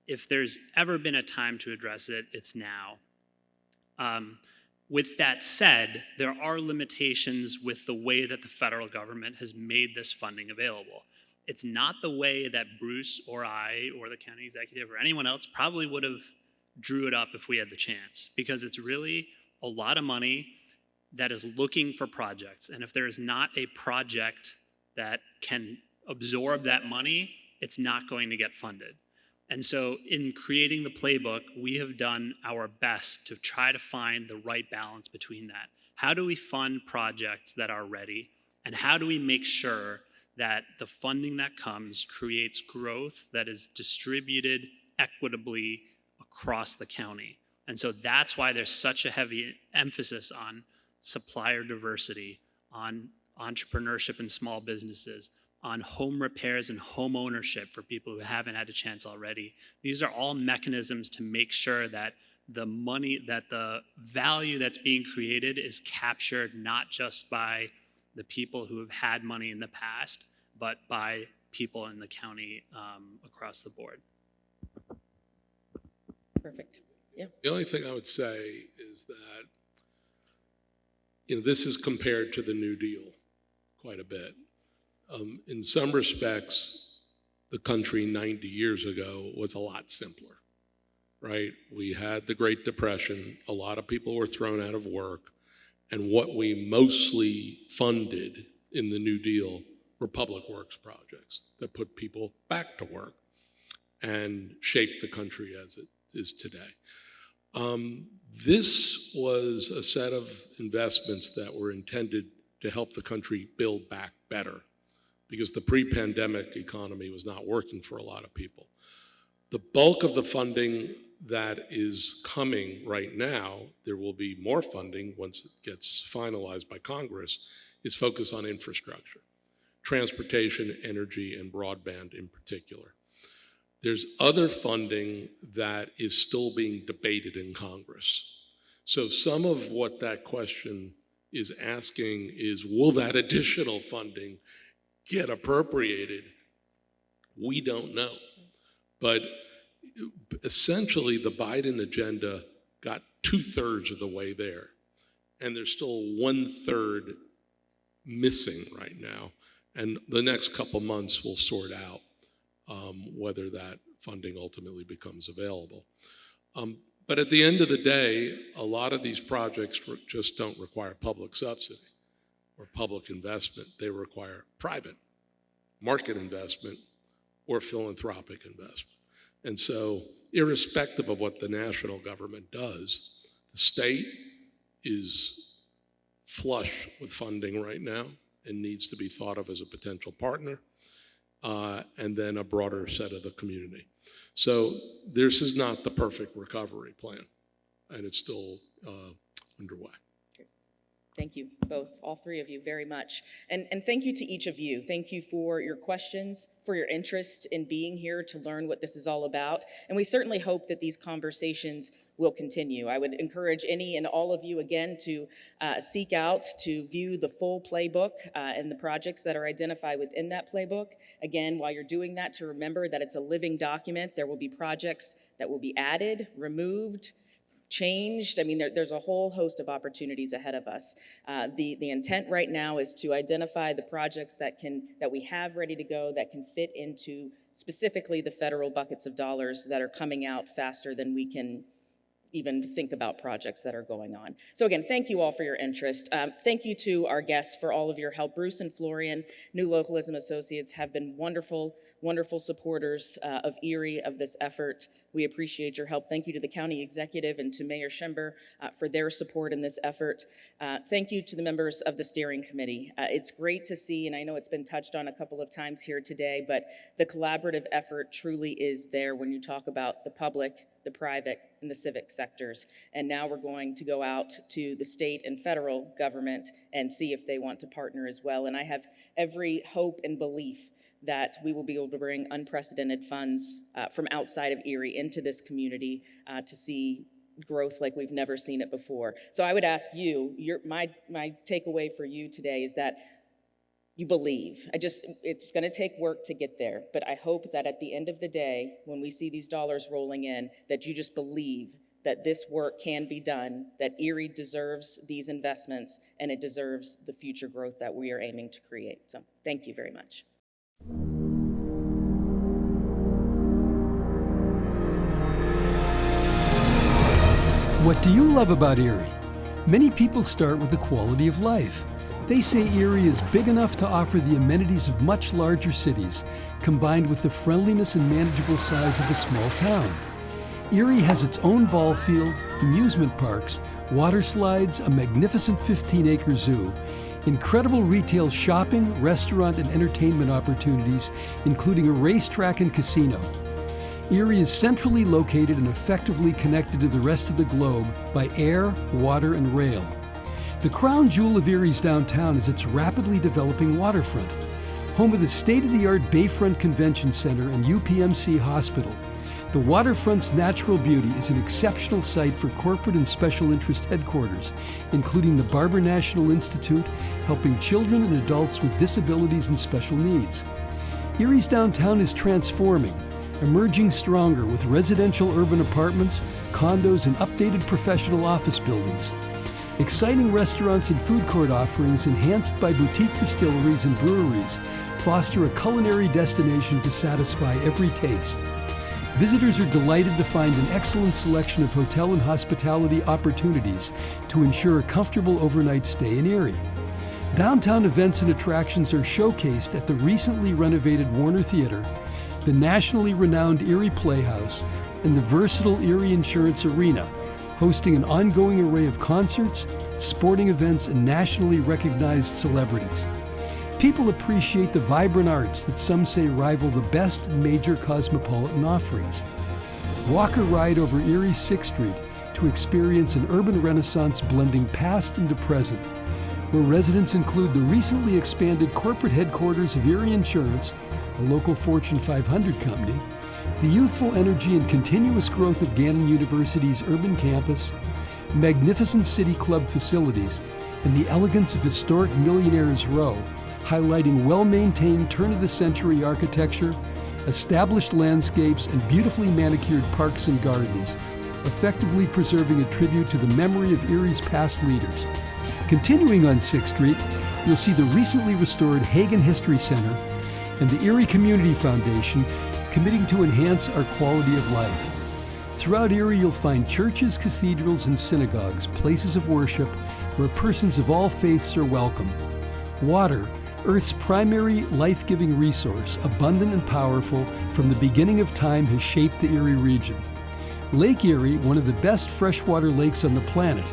If there's ever been a time to address it, it's now. With that said, there are limitations with the way that the federal government has made this funding available. It's not the way that Bruce or I or the county executive or anyone else probably would have drew it up if we had the chance, because it's really a lot of money that is looking for projects. And if there is not a project that can absorb that money, it's not going to get funded. And so in creating the playbook, we have done our best to try to find the right balance between that. How do we fund projects that are ready? And how do we make sure that the funding that comes creates growth that is distributed equitably across the county? And so that's why there's such a heavy emphasis on supplier diversity, on entrepreneurship and small businesses, on home repairs and home ownership for people who haven't had a chance already. These are all mechanisms to make sure that the money, that the value that's being created is captured not just by the people who have had money in the past, but by people in the county across the board. Perfect. Yeah. The only thing I would say is that, you know, this is compared to the New Deal quite a bit. In some respects, the country 90 years ago was a lot simpler, right? We had the Great Depression, a lot of people were thrown out of work, and what we mostly funded in the New Deal were public works projects that put people back to work and shaped the country as it is today. This was a set of investments that were intended to help the country build back better, because the pre-pandemic economy was not working for a lot of people. The bulk of the funding that is coming right now, there will be more funding once it gets finalized by Congress, is focused on infrastructure, transportation, energy, and broadband in particular. There's other funding that is still being debated in Congress. So some of what that question is asking is, will that additional funding get appropriated? We don't know. But essentially, the Biden agenda got 2/3 of the way there. And there's still 1/3 missing right now. And the next couple months will sort out whether that funding ultimately becomes available. But at the end of the day, a lot of these projects just don't require public subsidy or public investment. They require private market investment or philanthropic investment. And so, irrespective of what the national government does, the state is flush with funding right now and needs to be thought of as a potential partner, and then a broader set of the community. So this is not the perfect recovery plan, and it's still underway. Thank you both, all three of you, very much. And thank you to each of you. Thank you for your questions, for your interest in being here to learn what this is all about. And we certainly hope that these conversations will continue. I would encourage any and all of you, again, to seek out, to view the full playbook and the projects that are identified within that playbook. Again, while you're doing that, to remember that it's a living document. There will be projects that will be added, removed, changed. I mean, there's a whole host of opportunities ahead of us. The intent right now is to identify the projects that we have ready to go that can fit into specifically the federal buckets of dollars that are coming out faster than we can even think about projects that are going on. So again, thank you all for your interest. Thank you to our guests for all of your help. Bruce and Florian, New Localism Associates, have been wonderful, wonderful supporters of Erie, of this effort. We appreciate your help. Thank you to the county executive and to Mayor Schember for their support in this effort. Thank you to the members of the steering committee. It's great to see, and I know it's been touched on a couple of times here today, but the collaborative effort truly is there when you talk about the public, the private, and the civic sectors. And now we're going to go out to the state and federal government and see if they want to partner as well. And I have every hope and belief that we will be able to bring unprecedented funds from outside of Erie into this community to see growth like we've never seen it before. So I would ask you, my takeaway for you today is that you believe. It's gonna take work to get there, but I hope that at the end of the day, when we see these dollars rolling in, that you just believe that this work can be done, that Erie deserves these investments, and it deserves the future growth that we are aiming to create. So thank you very much. What do you love about Erie? Many people start with the quality of life. They say Erie is big enough to offer the amenities of much larger cities, combined with the friendliness and manageable size of a small town. Erie has its own ball field, amusement parks, water slides, a magnificent 15-acre zoo, incredible retail shopping, restaurant, and entertainment opportunities, including a racetrack and casino. Erie is centrally located and effectively connected to the rest of the globe by air, water, and rail. The crown jewel of Erie's downtown is its rapidly developing waterfront, home of the state-of-the-art Bayfront Convention Center and UPMC Hospital. The waterfront's natural beauty is an exceptional site for corporate and special interest headquarters, including the Barber National Institute, helping children and adults with disabilities and special needs. Erie's downtown is transforming, emerging stronger with residential urban apartments, condos, and updated professional office buildings. Exciting restaurants and food court offerings enhanced by boutique distilleries and breweries foster a culinary destination to satisfy every taste. Visitors are delighted to find an excellent selection of hotel and hospitality opportunities to ensure a comfortable overnight stay in Erie. Downtown events and attractions are showcased at the recently renovated Warner Theater, the nationally renowned Erie Playhouse, and the versatile Erie Insurance Arena, hosting an ongoing array of concerts, sporting events, and nationally recognized celebrities. People appreciate the vibrant arts that some say rival the best major cosmopolitan offerings. Walk or ride over Erie's 6th Street to experience an urban renaissance blending past into present, where residents include the recently expanded corporate headquarters of Erie Insurance, a local Fortune 500 company, the youthful energy and continuous growth of Gannon University's urban campus, magnificent City Club facilities, and the elegance of historic Millionaires Row, highlighting well-maintained turn-of-the-century architecture, established landscapes, and beautifully manicured parks and gardens, effectively preserving a tribute to the memory of Erie's past leaders. Continuing on 6th Street, you'll see the recently restored Hagen History Center and the Erie Community Foundation committing to enhance our quality of life. Throughout Erie, you'll find churches, cathedrals, and synagogues, places of worship where persons of all faiths are welcome. Water, Earth's primary life-giving resource, abundant and powerful from the beginning of time, has shaped the Erie region. Lake Erie, one of the best freshwater lakes on the planet,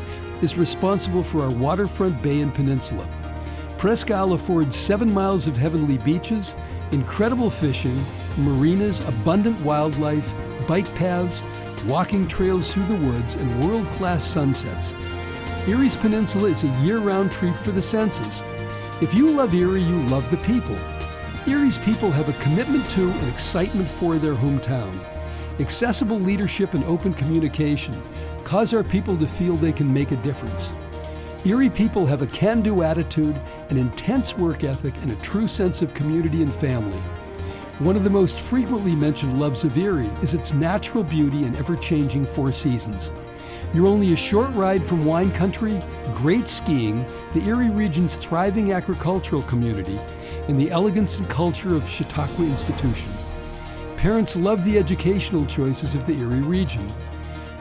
is responsible for our waterfront bay and peninsula. Presque Isle affords 7 miles of heavenly beaches, incredible fishing, marinas, abundant wildlife, bike paths, walking trails through the woods, and world-class sunsets. Erie's peninsula is a year-round treat for the senses. If you love Erie, you love the people. Erie's people have a commitment to and excitement for their hometown. Accessible leadership and open communication cause our people to feel they can make a difference. Erie people have a can-do attitude, an intense work ethic, and a true sense of community and family. One of the most frequently mentioned loves of Erie is its natural beauty and ever-changing 4 seasons. You're only a short ride from wine country, great skiing, the Erie region's thriving agricultural community, and the elegance and culture of Chautauqua Institution. Parents love the educational choices of the Erie region.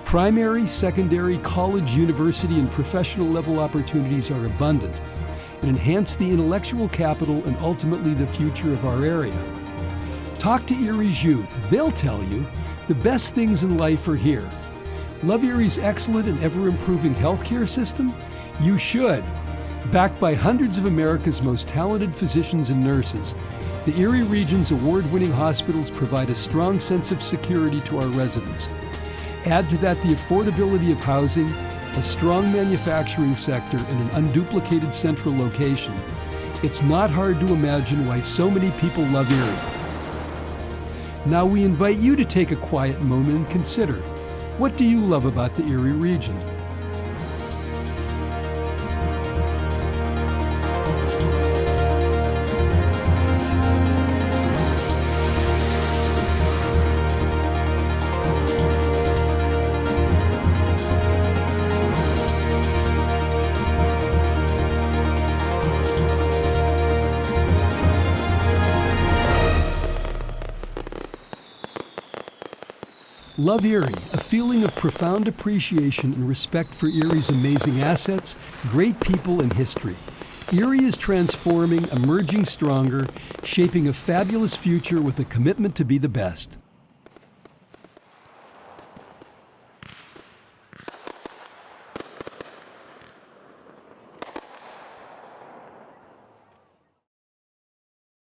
Primary, secondary, college, university, and professional level opportunities are abundant and enhance the intellectual capital and ultimately the future of our area. Talk to Erie's youth. They'll tell you the best things in life are here. Love Erie's excellent and ever-improving healthcare system? You should. Backed by hundreds of America's most talented physicians and nurses, the Erie region's award-winning hospitals provide a strong sense of security to our residents. Add to that the affordability of housing, a strong manufacturing sector, and an unduplicated central location. It's not hard to imagine why so many people love Erie. Now we invite you to take a quiet moment and consider, what do you love about the Erie region? Love Erie, a feeling of profound appreciation and respect for Erie's amazing assets, great people, and history. Erie is transforming, emerging stronger, shaping a fabulous future with a commitment to be the best.